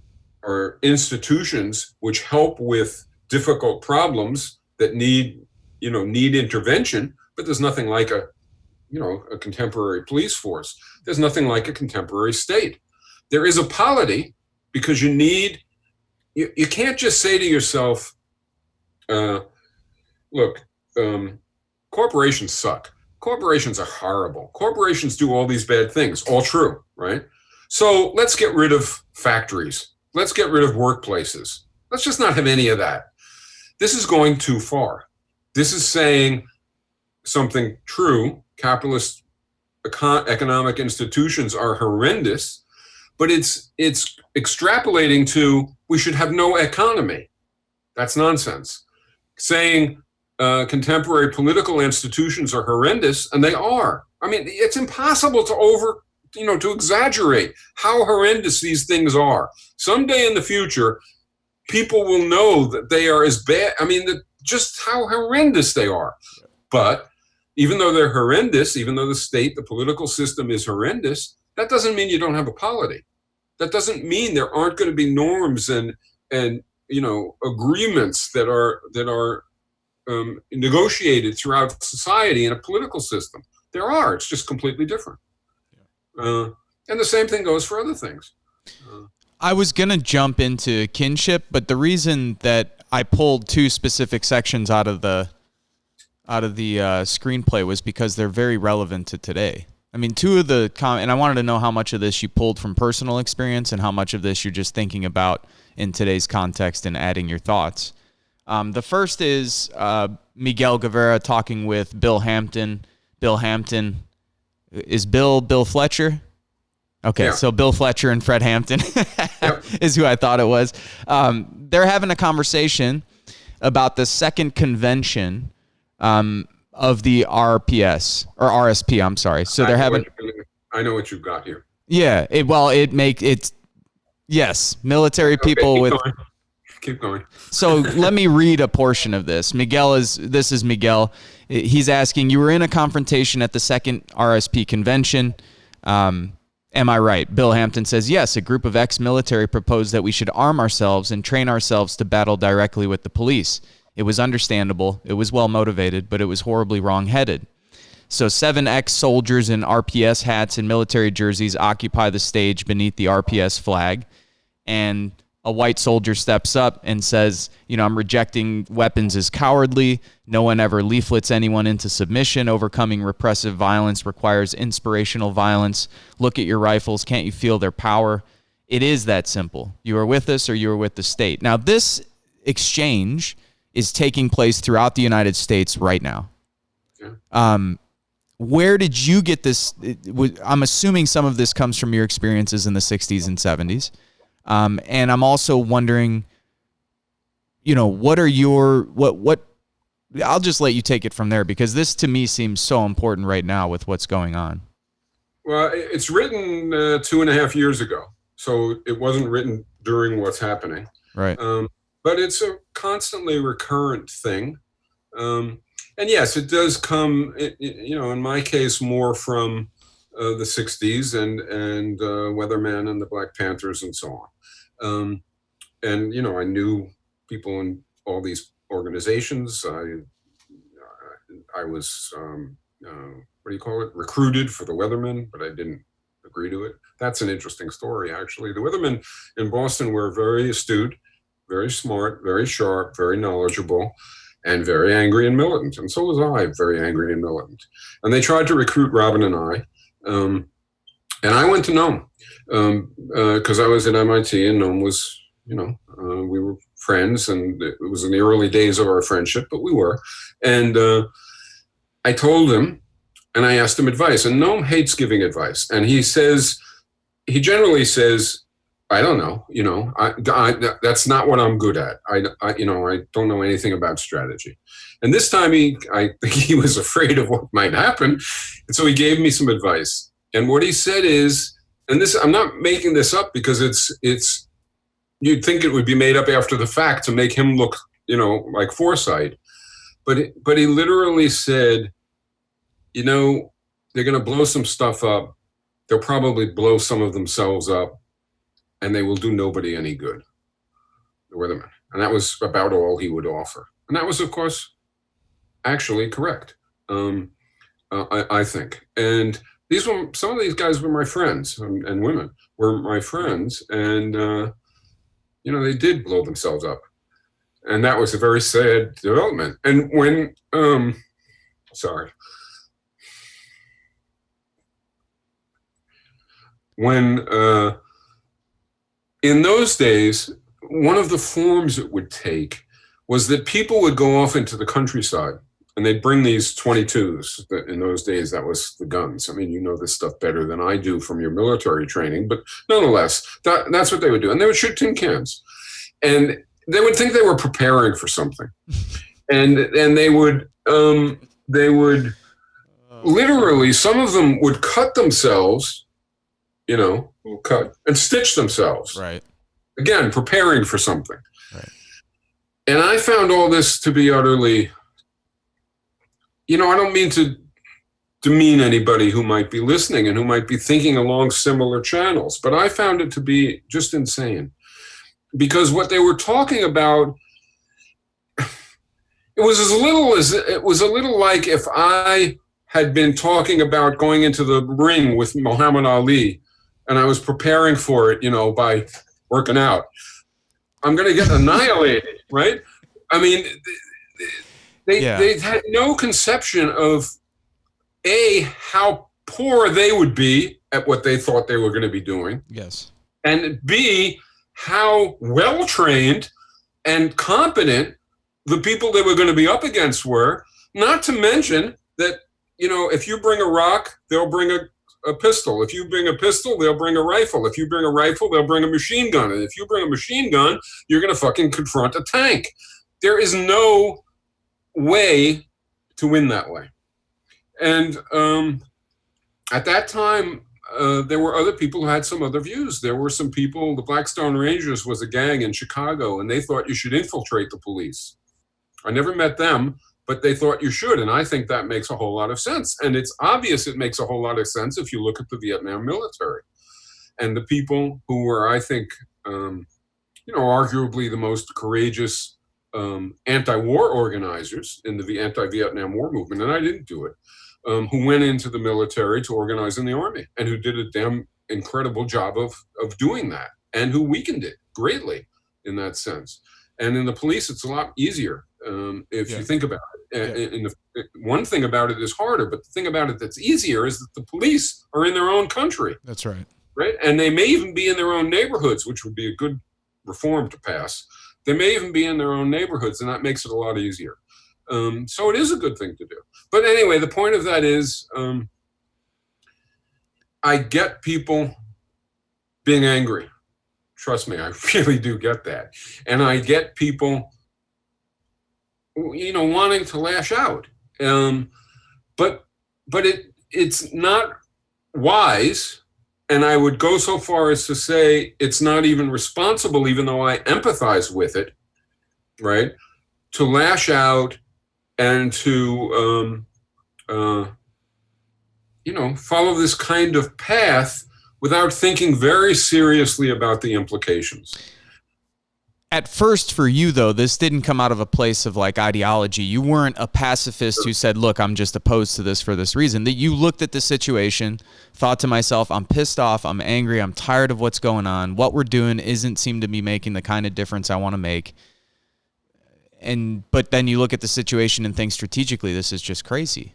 are institutions which help with difficult problems that need intervention, but there's nothing like a contemporary police force. There's nothing like a contemporary state. There is a polity, because you can't just say to yourself, corporations suck. Corporations are horrible. Corporations do all these bad things. All true, right? So let's get rid of factories. Let's get rid of workplaces. Let's just not have any of that. This is going too far. This is saying something true. Capitalist economic institutions are horrendous, but it's extrapolating to we should have no economy. That's nonsense. Saying contemporary political institutions are horrendous, and they are. I mean, it's impossible to exaggerate how horrendous these things are. Someday in the future, people will know that they are as bad. I mean, just how horrendous they are. But even though they're horrendous, even though the state, the political system is horrendous, that doesn't mean you don't have a polity. That doesn't mean there aren't going to be norms and agreements that are negotiated throughout society in a political system. There are. It's just completely different. And the same thing goes for other things. I was going to jump into kinship, but the reason that I pulled two specific sections out of the screenplay was because they're very relevant to today. I mean, two of the and I wanted to know how much of this you pulled from personal experience and how much of this you're just thinking about in today's context and adding your thoughts. The first is Miguel Guevara talking with Bill Hampton. Bill Hampton is Bill Fletcher. Okay, yeah. So Bill Fletcher and Fred Hampton is who I thought it was. They're having a conversation about the second convention of the RPS or RSP. I'm sorry. So they're having. I know what you've got here. Yeah. Yes, military people with. Keep going. So let me read a portion of this. This is Miguel. He's asking, you were in a confrontation at the second RSP convention. Am I right? Bill Hampton says, yes, a group of ex-military proposed that we should arm ourselves and train ourselves to battle directly with the police. It was understandable. It was well-motivated, but it was horribly wrong-headed. So 7 ex-soldiers in RPS hats and military jerseys occupy the stage beneath the RPS flag, and a white soldier steps up and says, I'm rejecting weapons as cowardly. No one ever leaflets anyone into submission. Overcoming repressive violence requires inspirational violence. Look at your rifles. Can't you feel their power? It is that simple. You are with us or you are with the state. Now, this exchange is taking place throughout the United States right now. Yeah. Where did you get this? I'm assuming some of this comes from your experiences in the 60s and 70s. And I'm also wondering, what are what I'll just let you take it from there, because this to me seems so important right now with what's going on. Well, it's written 2.5 years ago, so it wasn't written during what's happening. Right. But it's a constantly recurrent thing. And yes, it does come, in my case, more from the 60s and Weatherman and the Black Panthers and so on. And I knew people in all these organizations. I was recruited for the Weathermen, but I didn't agree to it. That's an interesting story, actually. The Weathermen in Boston were very astute, very smart, very sharp, very knowledgeable, and very angry and militant. And so was I, very angry and militant. And they tried to recruit Robin and I. And I went to Noam because I was at MIT, and Noam was, we were friends, and it was in the early days of our friendship, but we were. And I told him, and I asked him advice. And Noam hates giving advice. And he generally says, I don't know, that's not what I'm good at. I don't know anything about strategy. And this time I think he was afraid of what might happen. And so he gave me some advice. And what he said is, and this, I'm not making this up because it's, you'd think it would be made up after the fact to make him look, like foresight. But he literally said, they're going to blow some stuff up. They'll probably blow some of themselves up, and they will do nobody any good. The Weathermen. And that was about all he would offer. And that was, of course, actually correct. I think. And some of these guys were my friends, and women were my friends, and they did blow themselves up, and that was a very sad development. And when in those days, one of the forms it would take was that people would go off into the countryside And they'd bring these 22s. In those days, that was the guns. I mean, you know this stuff better than I do from your military training, but nonetheless, that's what they would do. And they would shoot tin cans. And they would think they were preparing for something. And they would literally, some of them would cut themselves, cut and stitch themselves. Right. Again, preparing for something. Right. And I found all this to be utterly, I don't mean to demean anybody who might be listening and who might be thinking along similar channels, but I found it to be just insane. Because what they were talking about, it was a little like if I had been talking about going into the ring with Muhammad Ali and I was preparing for it, by working out. I'm going to get annihilated, right? I mean, they had no conception of how poor they would be at what they thought they were going to be doing. Yes. And B, how well trained and competent the people they were going to be up against were. Not to mention that, if you bring a rock, they'll bring a pistol. If you bring a pistol, they'll bring a rifle. If you bring a rifle, they'll bring a machine gun. And if you bring a machine gun, you're going to fucking confront a tank. There is no way to win that way. And at that time, there were other people who had some other views. There were some people, the Blackstone Rangers was a gang in Chicago, and they thought you should infiltrate the police. I never met them, but they thought you should. And I think that makes a whole lot of sense. And it's obvious it makes a whole lot of sense if you look at the Vietnam military. And the people who were, I think, arguably the most courageous anti-war organizers in the anti-Vietnam War movement, and I didn't do it, who went into the military to organize in the army and who did a damn incredible job of doing that and who weakened it greatly in that sense. And in the police, it's a lot easier if you think about it. One thing about it is harder, but the thing about it that's easier is that the police are in their own country. That's right. Right? And they may even be in their own neighborhoods, which would be a good reform to pass. They may even be in their own neighborhoods, and that makes it a lot easier. So it is a good thing to do. But anyway, the point of that is I get people being angry. Trust me, I really do get that. And I get people, wanting to lash out. But it's not wise. And I would go so far as to say it's not even responsible, even though I empathize with it, right? To lash out and to, follow this kind of path without thinking very seriously about the implications. At first, for you, though, this didn't come out of a place of ideology. You weren't a pacifist who said, look, I'm just opposed to this for this reason. That you looked at the situation, thought to myself, I'm pissed off, I'm angry, I'm tired of what's going on. What we're doing isn't seem to be making the kind of difference I want to make. But then you look at the situation and think strategically, this is just crazy.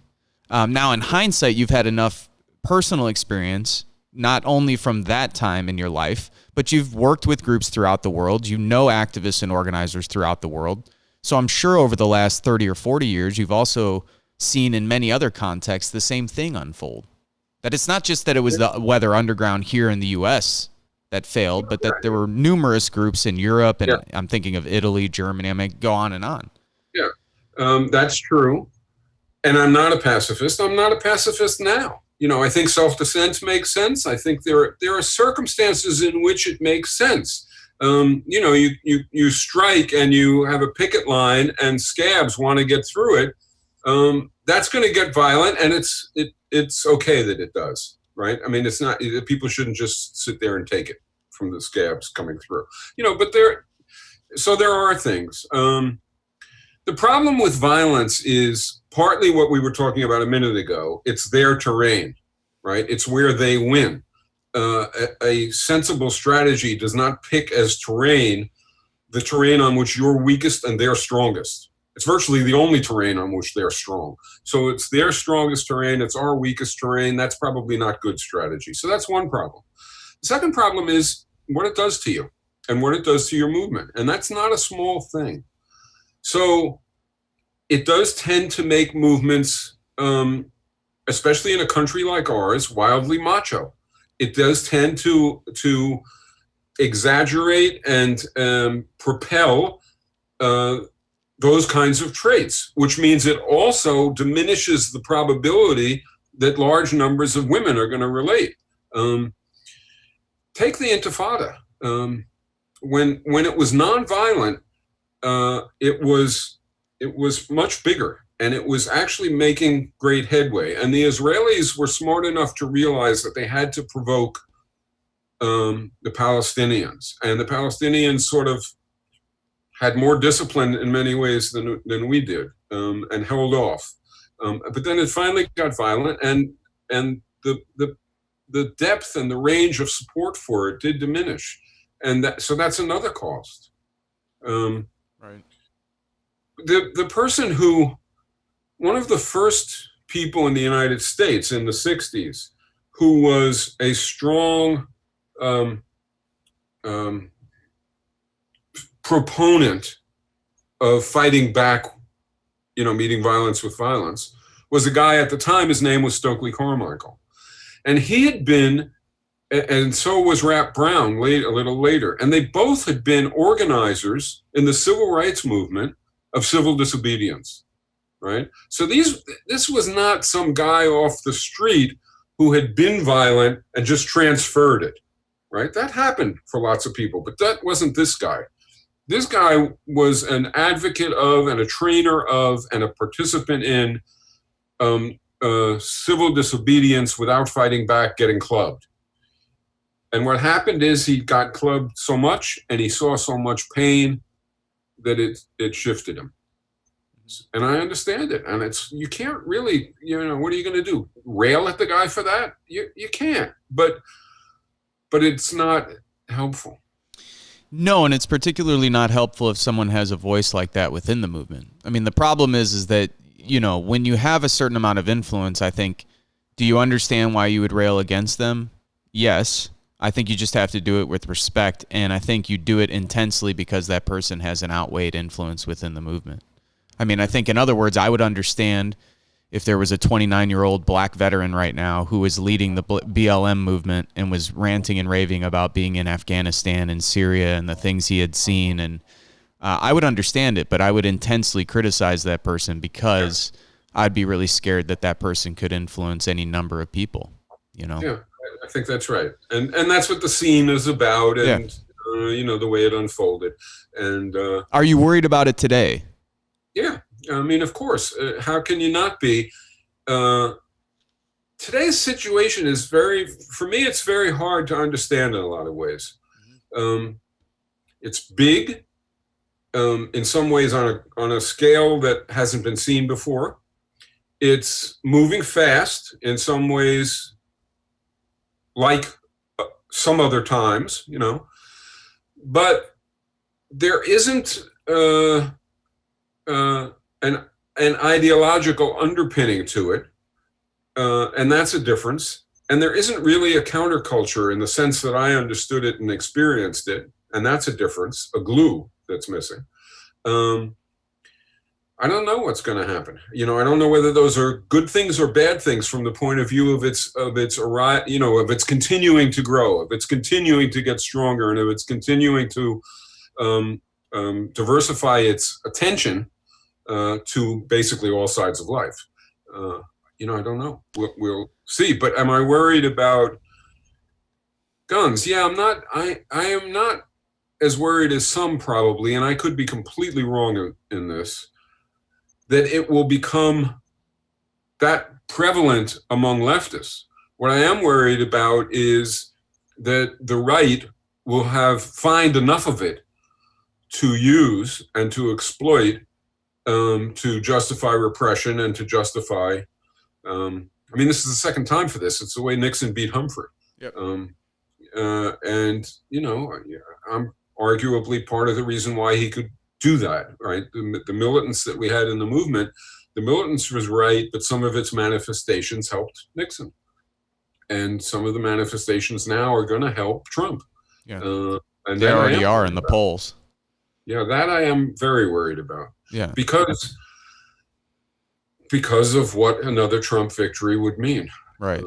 Now, in hindsight, you've had enough personal experience, not only from that time in your life, but you've worked with groups throughout the world. You know activists and organizers throughout the world. So I'm sure over the last 30 or 40 years, you've also seen in many other contexts the same thing unfold. That it's not just that it was the Weather Underground here in the U.S. that failed, but that there were numerous groups in Europe, and I'm thinking of Italy, Germany, I mean, go on and on. Yeah, that's true. And I'm not a pacifist. I'm not a pacifist now. I think self-defense makes sense. I think there are circumstances in which it makes sense. You strike and you have a picket line and scabs want to get through it. That's going to get violent, and it's okay that it does, right? I mean, it's not, people shouldn't just sit there and take it from the scabs coming through. But there are things. The problem with violence is partly what we were talking about a minute ago. It's their terrain, right? It's where they win. A sensible strategy does not pick as terrain the terrain on which you're weakest and they're strongest. It's virtually the only terrain on which they're strong. So it's their strongest terrain, it's our weakest terrain. That's probably not good strategy. So that's one problem. The second problem is what it does to you and what it does to your movement. And that's not a small thing. So it does tend to make movements, especially in a country like ours, wildly macho. It does tend to exaggerate and propel those kinds of traits, which means it also diminishes the probability that large numbers of women are going to relate. Take the Intifada. When it was nonviolent, it was much bigger, and it was actually making great headway. And the Israelis were smart enough to realize that they had to provoke the Palestinians, and the Palestinians sort of had more discipline in many ways than we did, and held off. But then it finally got violent, and the depth and the range of support for it did diminish, and so that's another cost. Right. The person who, one of the first people in the United States in the 60s, who was a strong proponent of fighting back, meeting violence with violence, was a guy at the time. His name was Stokely Carmichael, and he had been, and so was Rap Brown a little later, and they both had been organizers in the civil rights movement of civil disobedience, right? So this was not some guy off the street who had been violent and just transferred it, right? That happened for lots of people, but that wasn't this guy. This guy was an advocate of, and a trainer of, and a participant in civil disobedience without fighting back, getting clubbed. And what happened is he got clubbed so much, and he saw so much pain, that it shifted him. And I understand it. And you can't really, what are you going to do? Rail at the guy for that? You can't. But it's not helpful. No, and it's particularly not helpful if someone has a voice like that within the movement. I mean, the problem is that, when you have a certain amount of influence, I think, do you understand why you would rail against them? Yes. I think you just have to do it with respect, and I think you do it intensely because that person has an outweighed influence within the movement. I mean, I think, in other words, I would understand if there was a 29-year-old black veteran right now who was leading the BLM movement and was ranting and raving about being in Afghanistan and Syria and the things he had seen, and I would understand it, but I would intensely criticize that person because I'd be really scared that person could influence any number of people, Yeah. I think that's right, and that's what the scene is about, and the way it unfolded. And are you worried about it today? Yeah, I mean, of course. How can you not be? Today's situation is for me, it's very hard to understand in a lot of ways. It's big, in some ways on a scale that hasn't been seen before. It's moving fast in some ways, like some other times, but there isn't an ideological underpinning to it, and that's a difference. And there isn't really a counterculture in the sense that I understood it and experienced it, and that's a difference, a glue that's missing. I don't know what's going to happen. I don't know whether those are good things or bad things from the point of view of its continuing to grow, of its continuing to get stronger, and of its continuing to diversify its attention to basically all sides of life. I don't know. We'll see. But am I worried about guns? Yeah, I'm not. I am not as worried as some probably, and I could be completely wrong in this, that it will become that prevalent among leftists. What I am worried about is that the right will find enough of it to use and to exploit, to justify repression and to justify. This is the second time for this. It's the way Nixon beat Humphrey. Yep. And I'm arguably part of the reason why he could do that, right? The militants that we had in the movement, the militants was right, but some of its manifestations helped Nixon. And some of the manifestations now are going to help Trump. Yeah. And they already are in the polls. Yeah, that I am very worried about. Yeah. Because because of what another Trump victory would mean. Right.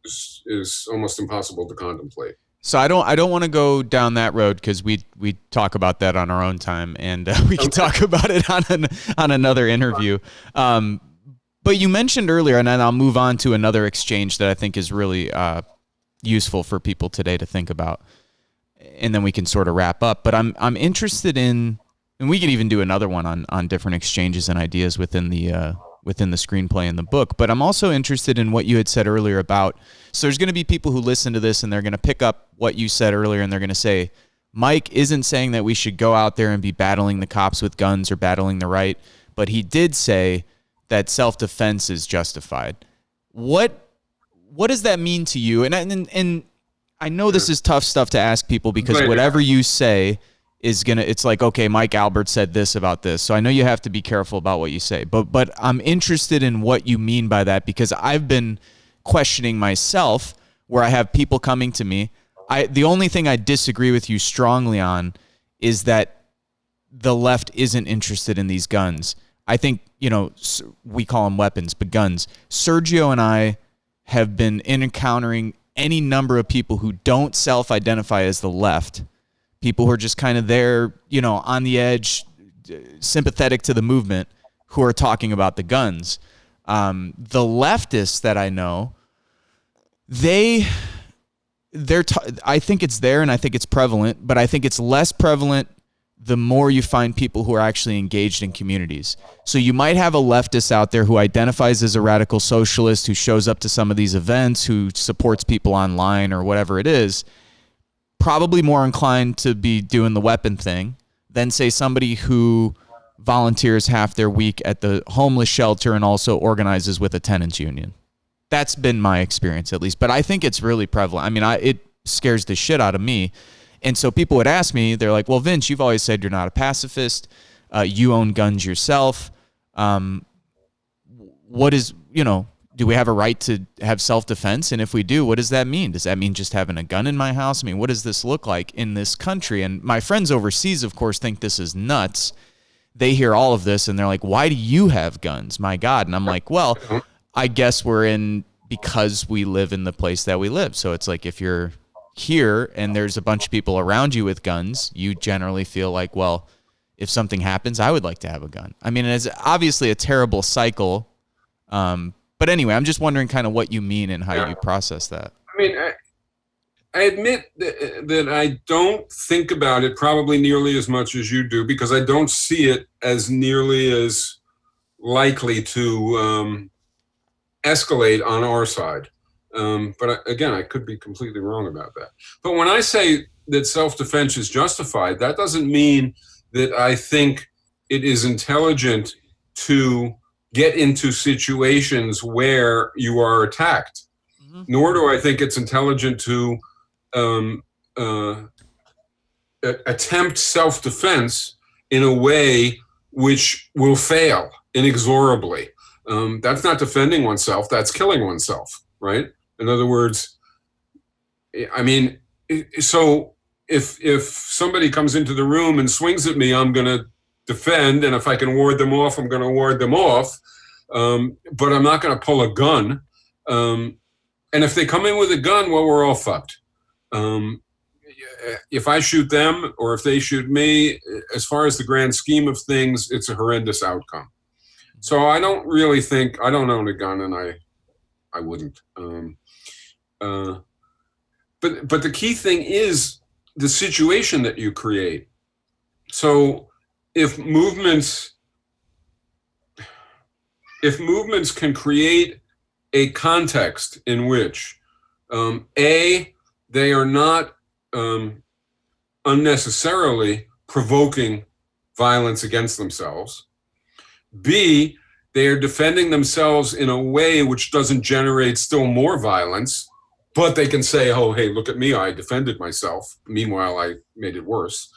Is almost impossible to contemplate. So I don't want to go down that road because we talk about that on our own time, and we can talk about it on another interview. But you mentioned earlier, and then I'll move on to another exchange that I think is really useful for people today to think about, and then we can sort of wrap up. But I'm interested in, and we could even do another one on different exchanges and ideas within the screenplay in the book. But I'm also interested in what you had said earlier about, so there's going to be people who listen to this and they're going to pick up what you said earlier and they're going to say, Mike isn't saying that we should go out there and be battling the cops with guns or battling the right, but he did say that self-defense is justified. What does that mean to you? And I know this is tough stuff to ask people because whatever you say is it's like, okay, Mike Albert said this about this. So I know you have to be careful about what you say, but I'm interested in what you mean by that, because I've been questioning myself where I have people coming to me. The only thing I disagree with you strongly on is that the left isn't interested in these guns. I think, we call them weapons, but guns. Sergio and I have been encountering any number of people who don't self-identify as the left, people who are just kind of there, on the edge, sympathetic to the movement, who are talking about the guns. The leftists that I know, I think it's there and I think it's prevalent, but I think it's less prevalent the more you find people who are actually engaged in communities. So you might have a leftist out there who identifies as a radical socialist, who shows up to some of these events, who supports people online or whatever it is, probably more inclined to be doing the weapon thing than, say, somebody who volunteers half their week at the homeless shelter and also organizes with a tenants union. That's been my experience, at least. But I think it's really prevalent. I mean, it scares the shit out of me. And so people would ask me, they're like, well, Vince, you've always said you're not a pacifist. You own guns yourself. What is, do we have a right to have self-defense? And if we do, what does that mean? Does that mean just having a gun in my house? I mean, what does this look like in this country? And my friends overseas, of course, think this is nuts. They hear all of this and they're like, why do you have guns? My God. And I'm like, well, I guess because we live in the place that we live. So it's like, if you're here and there's a bunch of people around you with guns, you generally feel like, well, if something happens, I would like to have a gun. I mean, it's obviously a terrible cycle. But anyway, I'm just wondering kind of what you mean and how you process that. I mean, I admit that I don't think about it probably nearly as much as you do, because I don't see it as nearly as likely to escalate on our side. But again, I could be completely wrong about that. But when I say that self-defense is justified, that doesn't mean that I think it is intelligent to get into situations where you are attacked. Mm-hmm. Nor do I think it's intelligent to attempt self-defense in a way which will fail inexorably. That's not defending oneself, that's killing oneself, right? In other words, I mean, so if somebody comes into the room and swings at me, I'm going to defend, and if I can ward them off, I'm going to ward them off, but I'm not going to pull a gun. And if they come in with a gun, well, we're all fucked. If I shoot them or if they shoot me, as far as the grand scheme of things, it's a horrendous outcome. So I don't really think, I don't own a gun, and I wouldn't. But the key thing is the situation that you create. So if movements can create a context in which A, they are not unnecessarily provoking violence against themselves, B, they are defending themselves in a way which doesn't generate still more violence, but they can say, oh, hey, look at me, I defended myself. Meanwhile, I made it worse.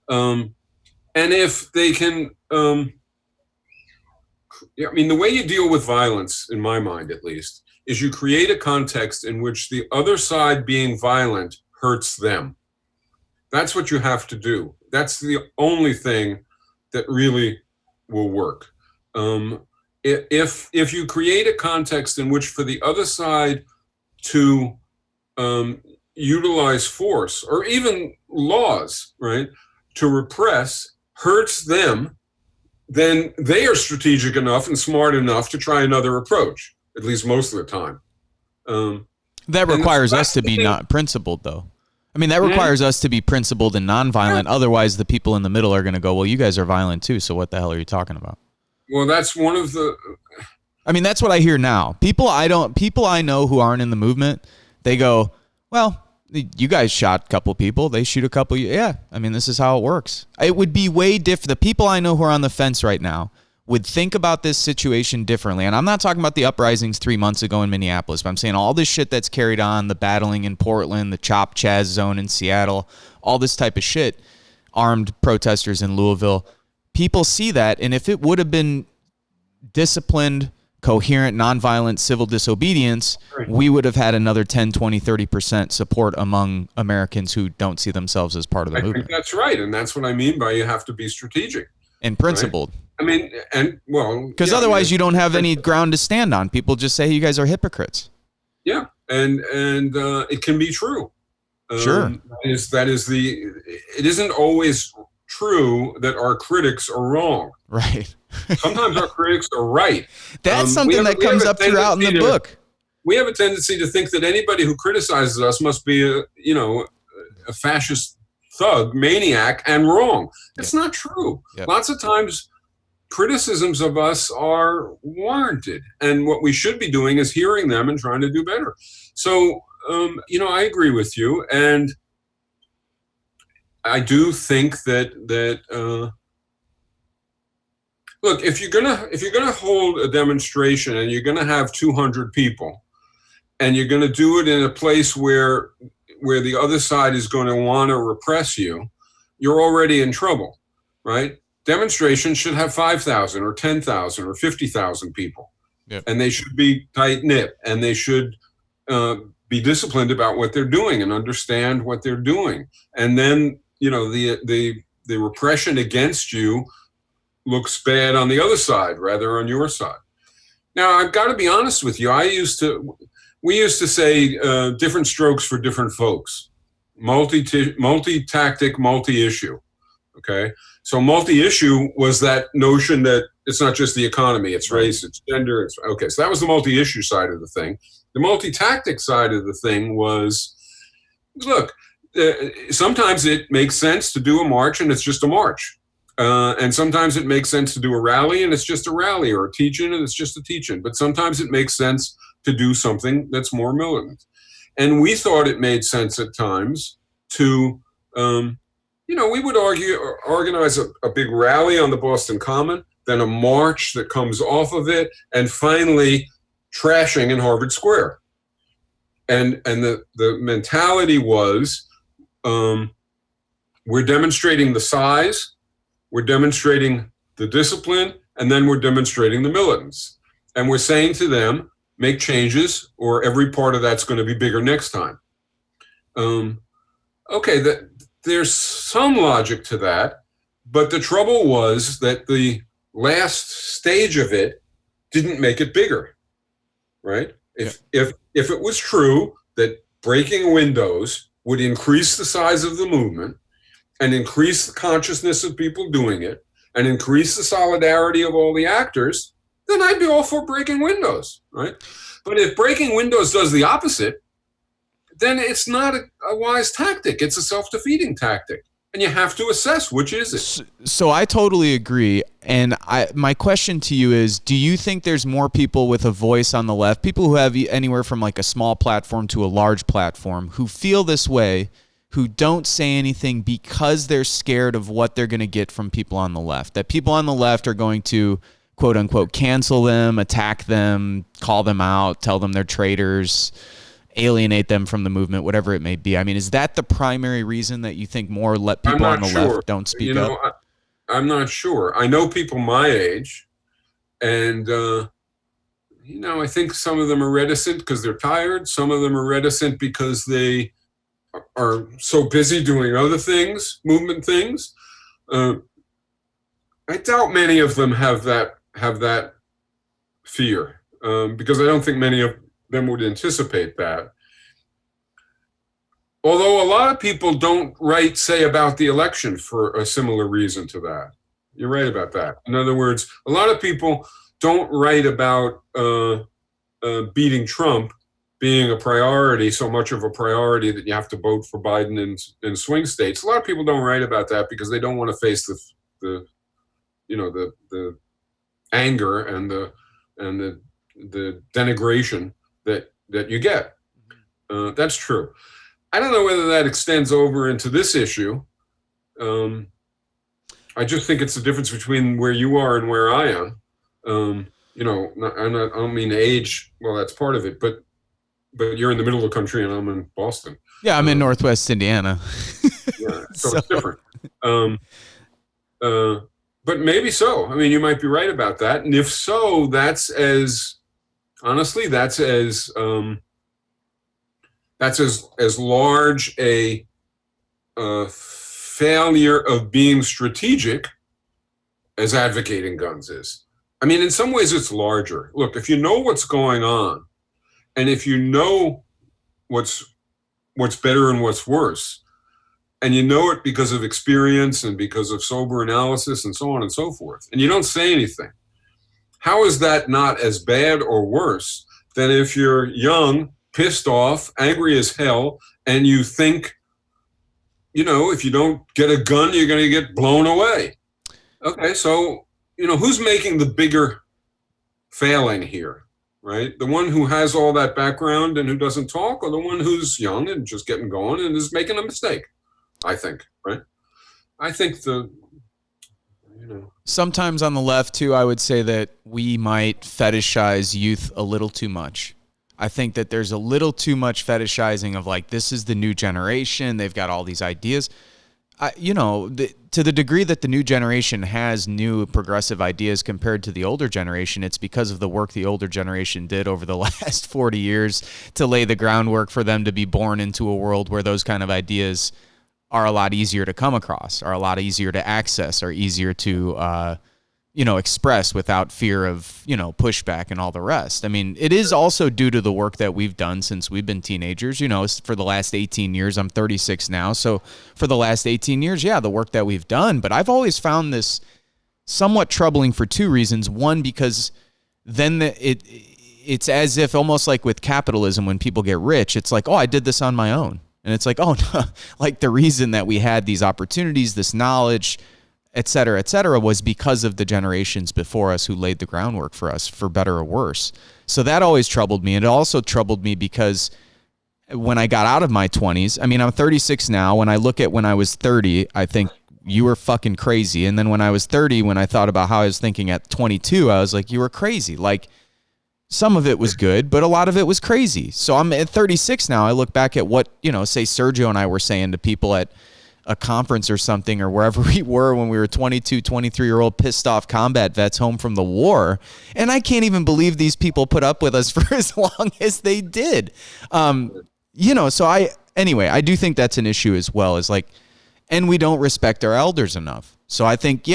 And if they can, I mean, the way you deal with violence, in my mind at least, is you create a context in which the other side being violent hurts them. That's what you have to do. That's the only thing that really will work. if you create a context in which for the other side to utilize force or even laws, right, to repress hurts them, then they are strategic enough and smart enough to try another approach, at least most of the time. That requires us to be not principled, though. I mean, that requires us to be principled and nonviolent. Yeah. Otherwise, the people in the middle are going to go, well, you guys are violent too, so what the hell are you talking about? Well, that's one of the... I mean, that's what I hear now. People I know who aren't in the movement, they go, well, you guys shot a couple people. They shoot a couple. Yeah, I mean, this is how it works. It would be way different. The people I know who are on the fence right now would think about this situation differently. And I'm not talking about the uprisings 3 months ago in Minneapolis, but I'm saying all this shit that's carried on, the battling in Portland, the Chop Chaz zone in Seattle, all this type of shit, armed protesters in Louisville. People see that, and if it would have been disciplined, coherent, nonviolent civil disobedience, we would have had another 10, 20, 30% support among Americans who don't see themselves as part of the movement. I think that's right, and that's what I mean by you have to be strategic. And principled. Right? I mean, and well... Because otherwise you don't have any ground to stand on. People just say, hey, you guys are hypocrites. Yeah, and it can be true. Sure. It isn't always true that our critics are wrong. Right. Sometimes our critics are right. That's something that comes up throughout in the book. We have a tendency to think that anybody who criticizes us must be a fascist thug, maniac, and wrong. It's not true. Yep. Lots of times criticisms of us are warranted, and what we should be doing is hearing them and trying to do better. So, I agree with you, and I do think that look, if you're gonna hold a demonstration and you're gonna have 200 people, and you're gonna do it in a place where the other side is going to want to repress you, you're already in trouble, right? Demonstrations should have 5,000 or 10,000 or 50,000 people, and they should be tight knit, and they should be disciplined about what they're doing and understand what they're doing, and then the repression against you looks bad on the other side rather on your side. Now, I've got to be honest with you. We used to say different strokes for different folks. Multi-tactic, multi-issue. Okay, so multi-issue was that notion that it's not just the economy, it's race, it's gender. So that was the multi-issue side of the thing. The multi-tactic side of the thing was, look, sometimes it makes sense to do a march and it's just a march. And sometimes it makes sense to do a rally and it's just a rally, or a teach-in and it's just a teach-in. But sometimes it makes sense to do something that's more militant. And we thought it made sense at times to, we would organize a big rally on the Boston Common, then a march that comes off of it, and finally trashing in Harvard Square. And the mentality was, we're demonstrating the size, we're demonstrating the discipline, and then we're demonstrating the militants. And we're saying to them, make changes, or every part of that's going to be bigger next time. There's some logic to that, but the trouble was that the last stage of it didn't make it bigger, right? If it was true that breaking windows would increase the size of the movement and increase the consciousness of people doing it and increase the solidarity of all the actors, then I'd be all for breaking windows, right? But if breaking windows does the opposite, then it's not a wise tactic. It's a self-defeating tactic. And you have to assess which is it. So I totally agree. And my question to you is, do you think there's more people with a voice on the left, people who have anywhere from like a small platform to a large platform, who feel this way, who don't say anything because they're scared of what they're going to get from people on the left? That people on the left are going to, quote unquote, cancel them, attack them, call them out, tell them they're traitors, alienate them from the movement, whatever it may be. I mean, is that the primary reason that you think more people on the left don't speak up? I'm not sure. I know people my age, and I think some of them are reticent because they're tired. Some of them are reticent because they are so busy doing other things, movement things. I doubt many of them have that fear, because I don't think many of them would anticipate that. Although a lot of people don't write, say, about the election for a similar reason to that. You're right about that. In other words, a lot of people don't write about beating Trump being a priority, so much of a priority that you have to vote for Biden in swing states. A lot of people don't write about that because they don't want to face the anger and the denigration that you get. That's true. I don't know whether that extends over into this issue. I just think it's the difference between where you are and where I am. I don't mean age. Well, that's part of it, but you're in the middle of the country and I'm in Boston. Yeah, I'm in Northwest Indiana. Yeah, so it's different. But maybe so. I mean, you might be right about that. And if so, that's as large a failure of being strategic as advocating guns is. I mean, in some ways it's larger. Look, if you know what's going on, and if you know what's better and what's worse, and you know it because of experience and because of sober analysis and so on and so forth, and you don't say anything, how is that not as bad or worse than if you're young, pissed off, angry as hell, and you think, if you don't get a gun, you're going to get blown away? Okay, so, who's making the bigger failing here, right? The one who has all that background and who doesn't talk, or the one who's young and just getting going and is making a mistake, I think, right? I think Sometimes on the left, too, I would say that we might fetishize youth a little too much. I think that there's a little too much fetishizing of like, this is the new generation. They've got all these ideas. To the degree that the new generation has new progressive ideas compared to the older generation, it's because of the work the older generation did over the last 40 years to lay the groundwork for them to be born into a world where those kind of ideas are a lot easier to come across, are a lot easier to access, are easier to express without fear of, pushback and all the rest. I mean, it is also due to the work that we've done since we've been teenagers, for the last 18 years. I'm 36 now. So for the last 18 years, the work that we've done. But I've always found this somewhat troubling for two reasons. One, because then it's as if almost like with capitalism, when people get rich, it's like, oh, I did this on my own. And it's like, oh, no, like the reason that we had these opportunities, this knowledge, et cetera, was because of the generations before us who laid the groundwork for us, for better or worse. So that always troubled me. And it also troubled me because when I got out of my 20s, I mean, I'm 36 now. When I look at when I was 30, I think you were fucking crazy. And then when I was 30, when I thought about how I was thinking at 22, I was like, you were crazy. Like, some of it was good, but a lot of it was crazy. So I'm at 36 now. I look back at what, say Sergio and I were saying to people at a conference or something or wherever we were when we were 22, 23-year-old pissed off combat vets home from the war. And I can't even believe these people put up with us for as long as they did. So I do think that's an issue as well, is like, and we don't respect our elders enough. So I think,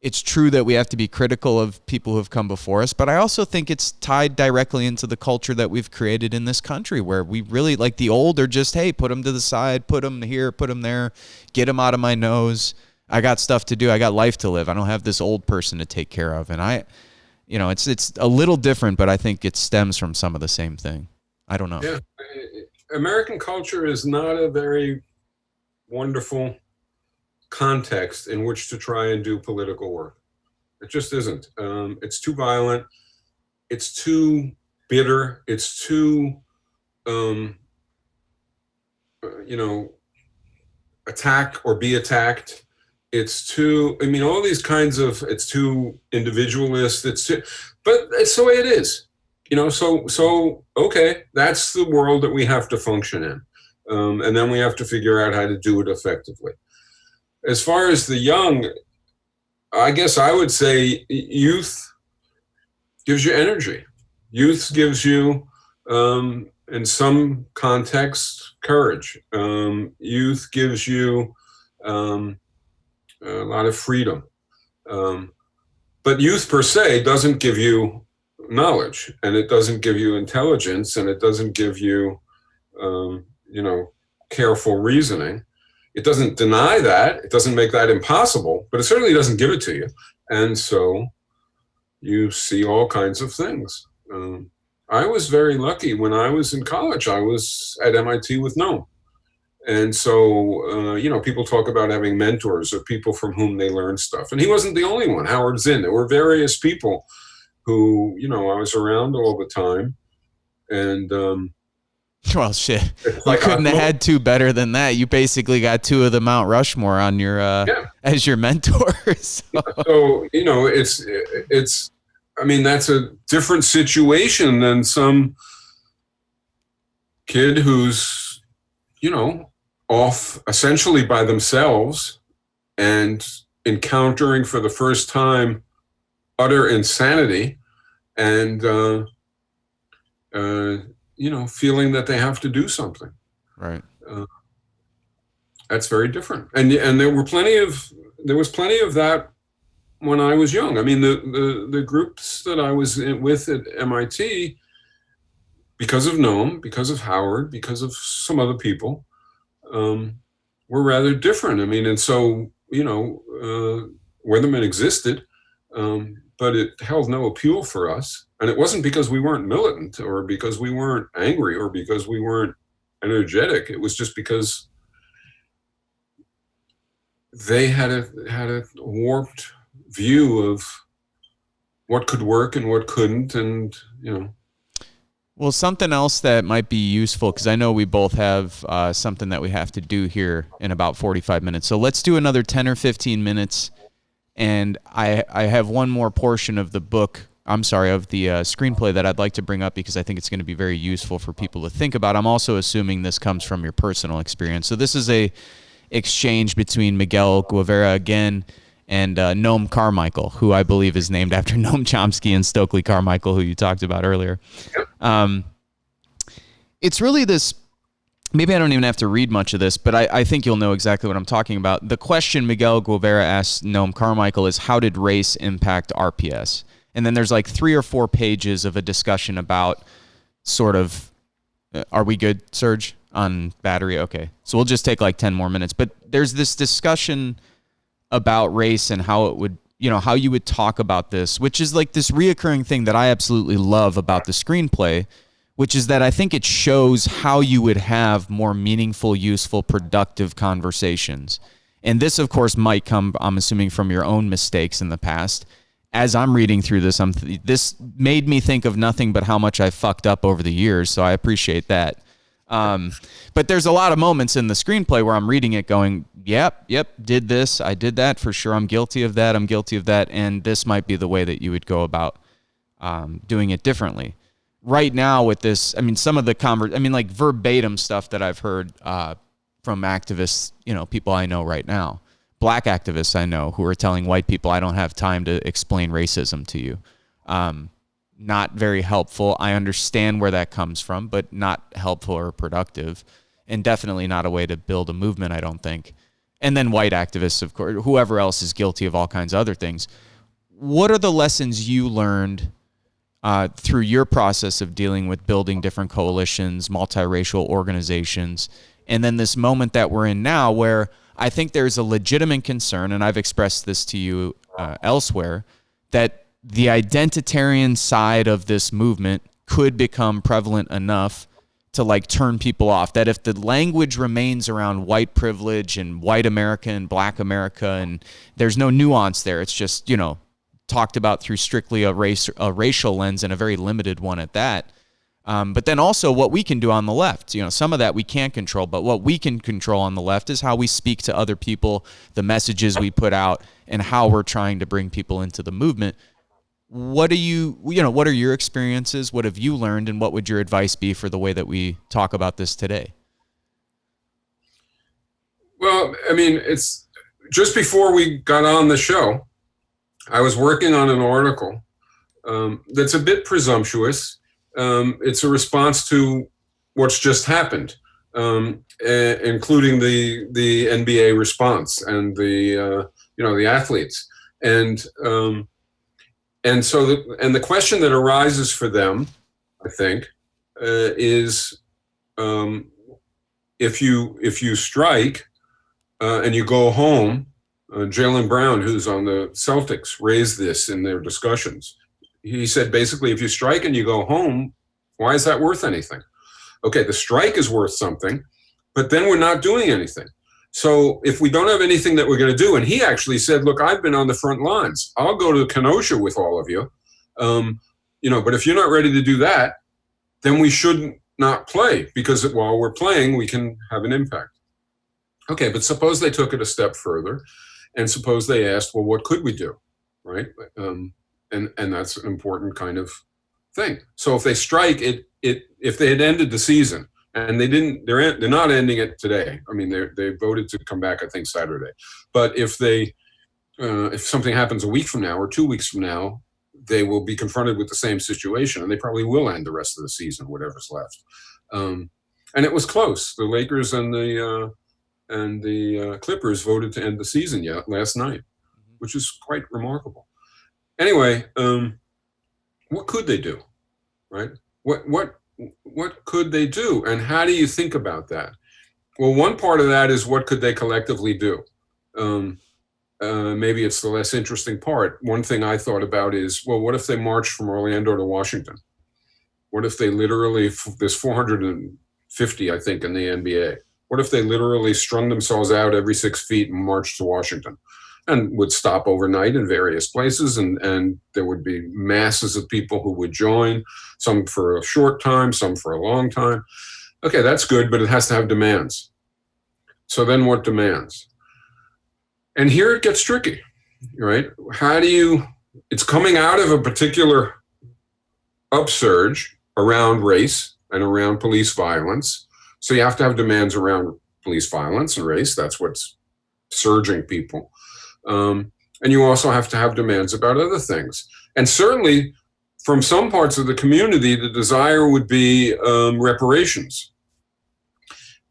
it's true that we have to be critical of people who have come before us, but I also think it's tied directly into the culture that we've created in this country, where we really, like, the old are just, hey, put them to the side, put them here, put them there, get them out of my nose. I got stuff to do. I got life to live. I don't have this old person to take care of. And it's a little different, but I think it stems from some of the same thing. I don't know. Yeah. American culture is not a very wonderful context in which to try and do political work. It just isn't. It's too violent. It's too bitter. It's too, attack or be attacked. It's too, all these kinds of, it's too individualist. But it's the way it is. So okay, that's the world that we have to function in. And then we have to figure out how to do it effectively. As far as the young, I guess I would say youth gives you energy. Youth gives you, in some contexts, courage. Youth gives you a lot of freedom. But youth per se doesn't give you knowledge, and it doesn't give you intelligence, and it doesn't give you, careful reasoning. It doesn't deny that. It doesn't make that impossible, but it certainly doesn't give it to you. And so you see all kinds of things. I was very lucky. When I was in college, I was at MIT with Noam. And so, people talk about having mentors or people from whom they learn stuff. And he wasn't the only one. Howard Zinn. There were various people who, I was around all the time. And well, shit, you couldn't have had two better than that. You basically got two of the Mount Rushmore on your as your mentors. So it's. I mean, that's a different situation than some kid who's, off essentially by themselves and encountering for the first time utter insanity and, feeling that they have to do something. Right. That's very different. And there was plenty of that when I was young. I mean, the groups that I was with at MIT, because of Noam, because of Howard, because of some other people, were rather different. I mean, and so, Weatherman existed, but it held no appeal for us. And it wasn't because we weren't militant or because we weren't angry or because we weren't energetic. It was just because they had a warped view of what could work and what couldn't, and Well, something else that might be useful, because I know we both have something that we have to do here in about 45 minutes. So let's do another 10 or 15 minutes, and I have one more portion of the book, of the screenplay that I'd like to bring up because I think it's going to be very useful for people to think about. I'm also assuming this comes from your personal experience. So this is a exchange between Miguel Guevara again and Noam Carmichael, who I believe is named after Noam Chomsky and Stokely Carmichael, who you talked about earlier. It's really this, maybe I don't even have to read much of this, but I think you'll know exactly what I'm talking about. The question Miguel Guevara asks Noam Carmichael is, how did race impact RPS? And then there's like 3 or 4 pages of a discussion about sort of, are we good, Serge, on battery? Okay. So we'll just take like 10 more minutes. But there's this discussion about race and how it would, how you would talk about this, which is like this reoccurring thing that I absolutely love about the screenplay, which is that I think it shows how you would have more meaningful, useful, productive conversations. And this, of course, might come, I'm assuming, from your own mistakes in the past. As I'm reading through this, this made me think of nothing but how much I fucked up over the years, so I appreciate that. But there's a lot of moments in the screenplay where I'm reading it going, yep, did this, I did that for sure, I'm guilty of that, and this might be the way that you would go about doing it differently. Right now with this, I mean, some of the like verbatim stuff that I've heard from activists, people I know right now, black activists I know who are telling white people, I don't have time to explain racism to you. Not very helpful. I understand where that comes from, but not helpful or productive, and definitely not a way to build a movement, I don't think. And then white activists, of course, whoever else is guilty of all kinds of other things. What are the lessons you learned through your process of dealing with building different coalitions, multiracial organizations, and then this moment that we're in now where I think there's a legitimate concern, and I've expressed this to you elsewhere, that the identitarian side of this movement could become prevalent enough to like turn people off. That if the language remains around white privilege and white America and black America, and there's no nuance there, it's just, talked about through strictly a racial lens, and a very limited one at that. But then also what we can do on the left, some of that we can't control, but what we can control on the left is how we speak to other people, the messages we put out, and how we're trying to bring people into the movement. What are what are your experiences? What have you learned? And what would your advice be for the way that we talk about this today? Well, I mean, it's just before we got on the show, I was working on an article that's a bit presumptuous. It's a response to what's just happened, including the NBA response and the athletes. And And so, the question that arises for them, I think, is if you strike and you go home. Jaylen Brown, who's on the Celtics, raised this in their discussions. He said, basically, if you strike and you go home, why is that worth anything? Okay, the strike is worth something, but then we're not doing anything. So if we don't have anything that we're going to do, and he actually said, look, I've been on the front lines. I'll go to Kenosha with all of you. But if you're not ready to do that, then we shouldn't not play, because while we're playing, we can have an impact. Okay, but suppose they took it a step further, and suppose they asked, well, what could we do, right? And that's an important kind of thing. So if they strike it, if they had ended the season, and they didn't, they're not ending it today. I mean, they voted to come back, I think, Saturday. But if something happens a week from now or 2 weeks from now, they will be confronted with the same situation, and they probably will end the rest of the season, whatever's left. And it was close. The Lakers and the Clippers voted to end the season last night, which is quite remarkable. Anyway, what could they do, right? What could they do, and how do you think about that? Well, one part of that is, what could they collectively do? Maybe it's the less interesting part. One thing I thought about is, well, what if they marched from Orlando to Washington? What if they literally, there's 450, I think, in the NBA. What if they literally strung themselves out every 6 feet and marched to Washington, and would stop overnight in various places, and there would be masses of people who would join, some for a short time, some for a long time. Okay, that's good, but it has to have demands. So then what demands? And here it gets tricky, right? It's coming out of a particular upsurge around race and around police violence. So you have to have demands around police violence and race. That's what's surging people. And you also have to have demands about other things. And certainly from some parts of the community, the desire would be reparations.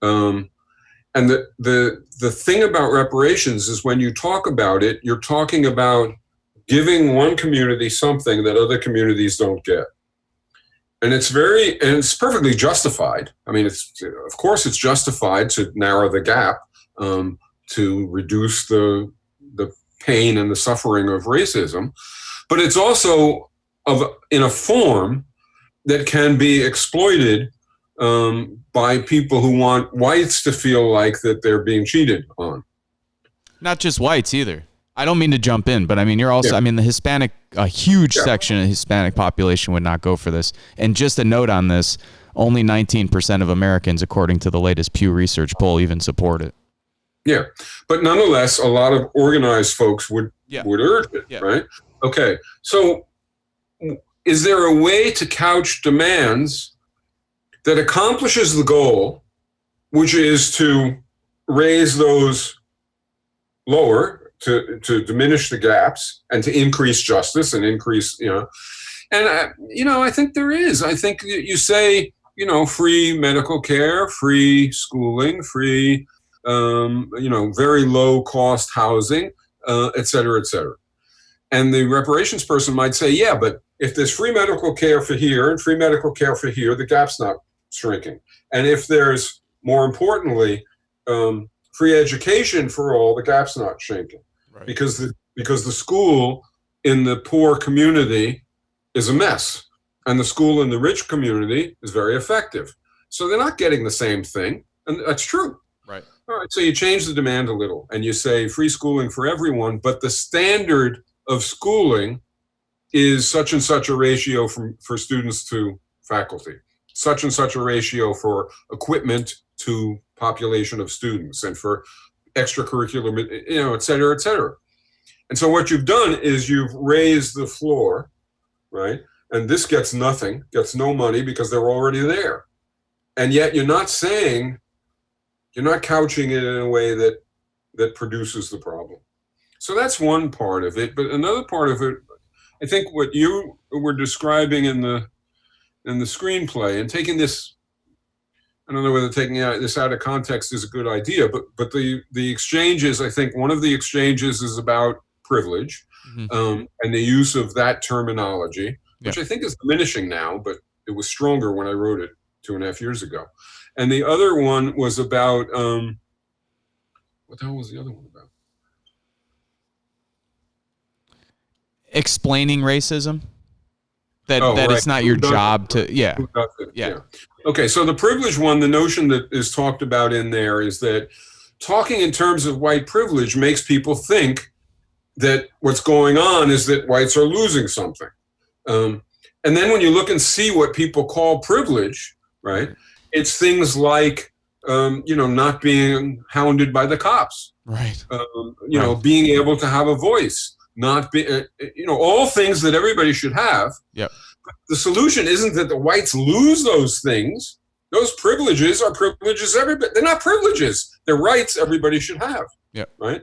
And the thing about reparations is, when you talk about it, you're talking about giving one community something that other communities don't get. And it's perfectly justified. I mean, of course it's justified to narrow the gap, to reduce the pain and the suffering of racism, but it's also in a form that can be exploited by people who want whites to feel like that they're being cheated on. Not just whites either. I don't mean to jump in, but I mean, I mean, a huge section of the Hispanic population would not go for this. And just a note on this, only 19% of Americans, according to the latest Pew Research poll, even support it. Yeah, but nonetheless, a lot of organized folks would urge it, right? Okay, so is there a way to couch demands that accomplishes the goal, which is to raise those lower, to diminish the gaps and to increase justice and increase, and I think there is. I think you say, free medical care, free schooling, free, very low cost housing, et cetera, et cetera. And the reparations person might say, yeah, but if there's free medical care for here and free medical care for here, the gap's not shrinking. And if there's, more importantly, free education for all, the gap's not shrinking. Right. Because the school in the poor community is a mess, and the school in the rich community is very effective. So they're not getting the same thing, and that's true. Right. All right, so you change the demand a little, and you say free schooling for everyone, but the standard of schooling is such and such a ratio for students to faculty, such and such a ratio for equipment to population of students, and for extracurricular, et cetera, et cetera. And so what you've done is you've raised the floor, right? And this gets nothing, gets no money, because they're already there. And yet you're not couching it in a way that produces the problem. So that's one part of it. But another part of it, I think what you were describing in the screenplay, and taking this, I don't know whether taking this out of context is a good idea, but the exchanges, I think one of the exchanges is about privilege, and the use of that terminology, which I think is diminishing now, but it was stronger when I wrote it 2.5 years ago. And the other one was about, what the hell was the other one about? Explaining racism. That right. It's not your job to, Who does it? Okay, so the privilege one, the notion that is talked about in there is that talking in terms of white privilege makes people think that what's going on is that whites are losing something. And then when you look and see what people call privilege, right, it's things like, not being hounded by the cops, right? Being able to have a voice, not be, all things that everybody should have. Yep. The solution isn't that the whites lose those things. Those privileges are privileges everybody. They're not privileges. They're rights everybody should have. Yep. Right.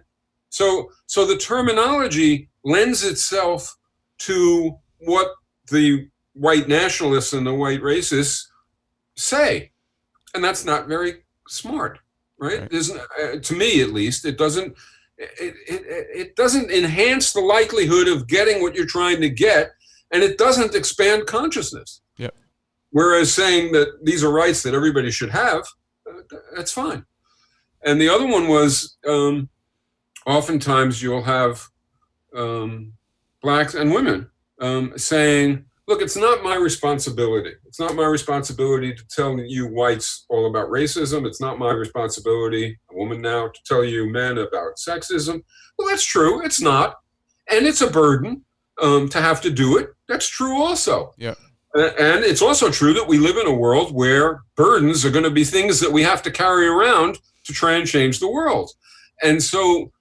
So the terminology lends itself to what the white nationalists and the white racists say, and that's not very smart, right? To me, at least, it doesn't enhance the likelihood of getting what you're trying to get, and it doesn't expand consciousness. Yep. Whereas saying that these are rights that everybody should have, that's fine. And the other one was, oftentimes you'll have blacks and women saying, look, it's not my responsibility. It's not my responsibility to tell you whites all about racism. It's not my responsibility, a woman now, to tell you men about sexism. Well, that's true. It's not. And it's a burden to have to do it. That's true also. Yeah. And it's also true that we live in a world where burdens are going to be things that we have to carry around to try and change the world. And so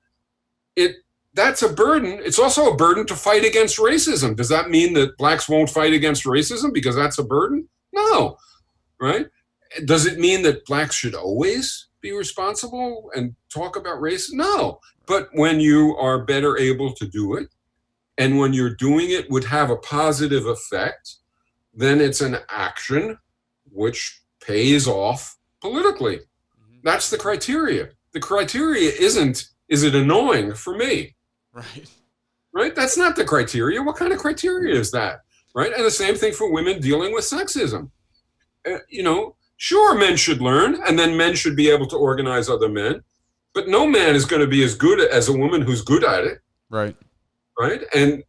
that's a burden. It's also a burden to fight against racism. Does that mean that blacks won't fight against racism because that's a burden? No, right? Does it mean that blacks should always be responsible and talk about race? No, but when you are better able to do it, and when you're doing it would have a positive effect, then it's an action which pays off politically. That's the criteria. The criteria isn't, is it annoying for me? Right? That's not the criteria. What kind of criteria is that? Right? And the same thing for women dealing with sexism. Sure, men should learn, and then men should be able to organize other men, but no man is going to be as good as a woman who's good at it. Right. Right? And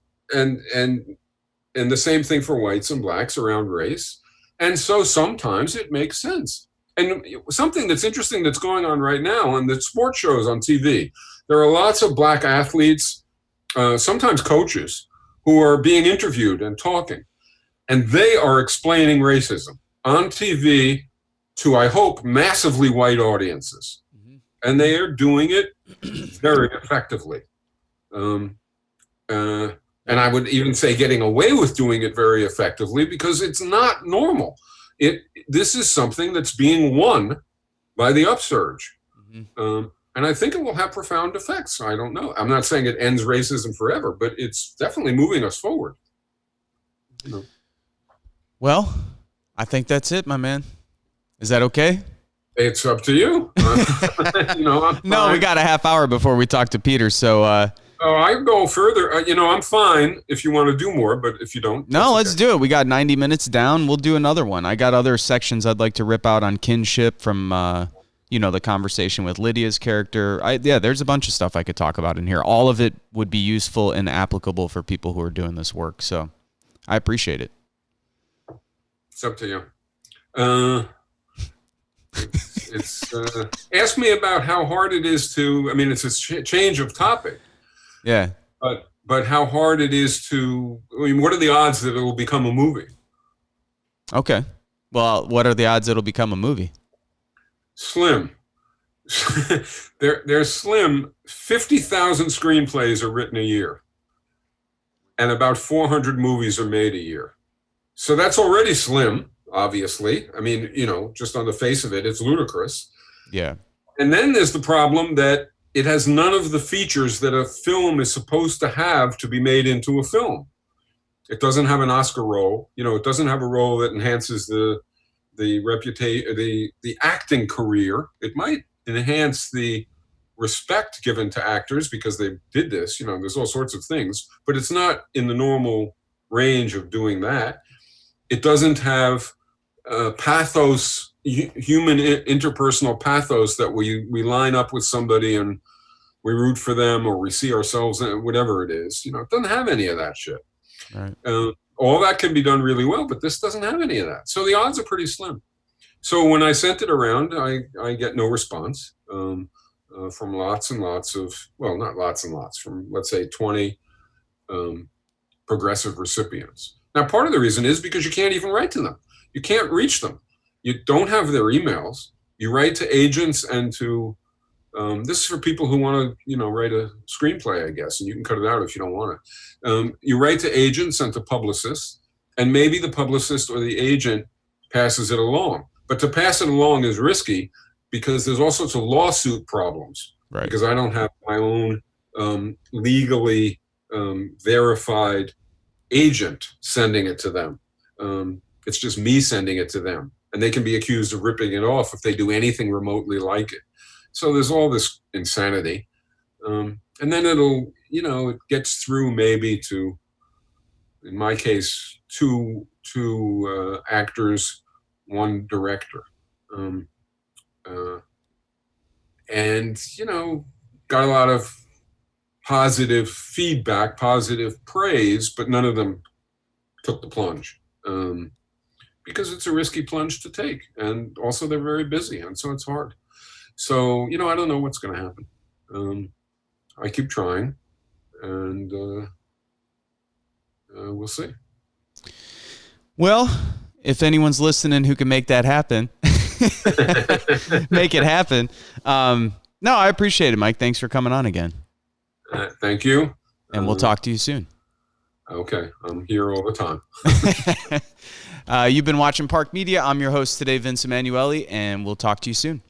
the same thing for whites and blacks around race. And so sometimes it makes sense. And something that's interesting that's going on right now on the sports shows on TV, there are lots of black athletes, sometimes coaches, who are being interviewed and talking. And they are explaining racism on TV to, I hope, massively white audiences. And they are doing it very effectively. And I would even say getting away with doing it very effectively because it's not normal. This is something that's being won by the upsurge. And I think it will have profound effects. I don't know. I'm not saying it ends racism forever, but it's definitely moving us forward. Well, I think that's it, my man. Is that okay? It's up to you. No, we got a half hour before we talk to Peter, so... I can go further. I'm fine if you want to do more, but if you don't... No, let's do it. We got 90 minutes down. We'll do another one. I got other sections I'd like to rip out on kinship from, the conversation with Lydia's character. There's a bunch of stuff I could talk about in here. All of it would be useful and applicable for people who are doing this work, so I appreciate it. It's up to you. Ask me about how hard it is to... it's a change of topic. Yeah. But how hard it is to... what are the odds that it will become a movie? Okay. Well, what are the odds it'll become a movie? Slim. They're slim. 50,000 screenplays are written a year. And about 400 movies are made a year. So that's already slim, obviously. Just on the face of it, it's ludicrous. Yeah. And then there's the problem that it has none of the features that a film is supposed to have to be made into a film. It doesn't have an Oscar role. It doesn't have a role that enhances the reputation, the acting career. It might enhance the respect given to actors because they did this. There's all sorts of things, but it's not in the normal range of doing that. It doesn't have pathos, human interpersonal pathos that we line up with somebody and we root for them or we see ourselves in whatever it is. It doesn't have any of that shit. Right. All that can be done really well, but this doesn't have any of that. So the odds are pretty slim. So when I sent it around, I get no response from lots and lots of, well, not lots and lots, from let's say 20 progressive recipients. Now, part of the reason is because you can't even write to them. You can't reach them. You don't have their emails. You write to agents and to, this is for people who want to, write a screenplay, I guess, and you can cut it out if you don't want it. You write to agents and to publicists, and maybe the publicist or the agent passes it along. But to pass it along is risky because there's all sorts of lawsuit problems. Right. Because I don't have my own legally verified agent sending it to them. It's just me sending it to them. And they can be accused of ripping it off if they do anything remotely like it. So there's all this insanity. And then it'll, it gets through maybe to, in my case, two actors, one director. And, got a lot of positive feedback, positive praise, but none of them took the plunge. Because it's a risky plunge to take. And also they're very busy, and so it's hard. So, I don't know what's going to happen. I keep trying, and we'll see. Well, if anyone's listening who can make that happen, make it happen. No, I appreciate it, Mike. Thanks for coming on again. Thank you. And we'll talk to you soon. Okay. I'm here all the time. You've been watching Park Media. I'm your host today, Vince Emanuele, and we'll talk to you soon.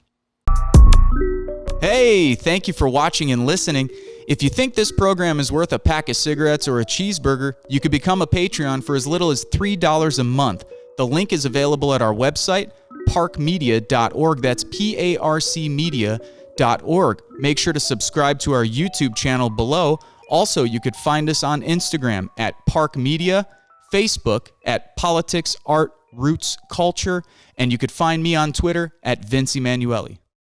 Hey, thank you for watching and listening. If you think this program is worth a pack of cigarettes or a cheeseburger, you could become a Patreon for as little as $3 a month. The link is available at our website, parcmedia.org. That's PARCmedia.org. Make sure to subscribe to our YouTube channel below. Also, you could find us on Instagram at Park Media, Facebook at Politics, Art, Roots, Culture, and you could find me on Twitter at Vince Emanuele.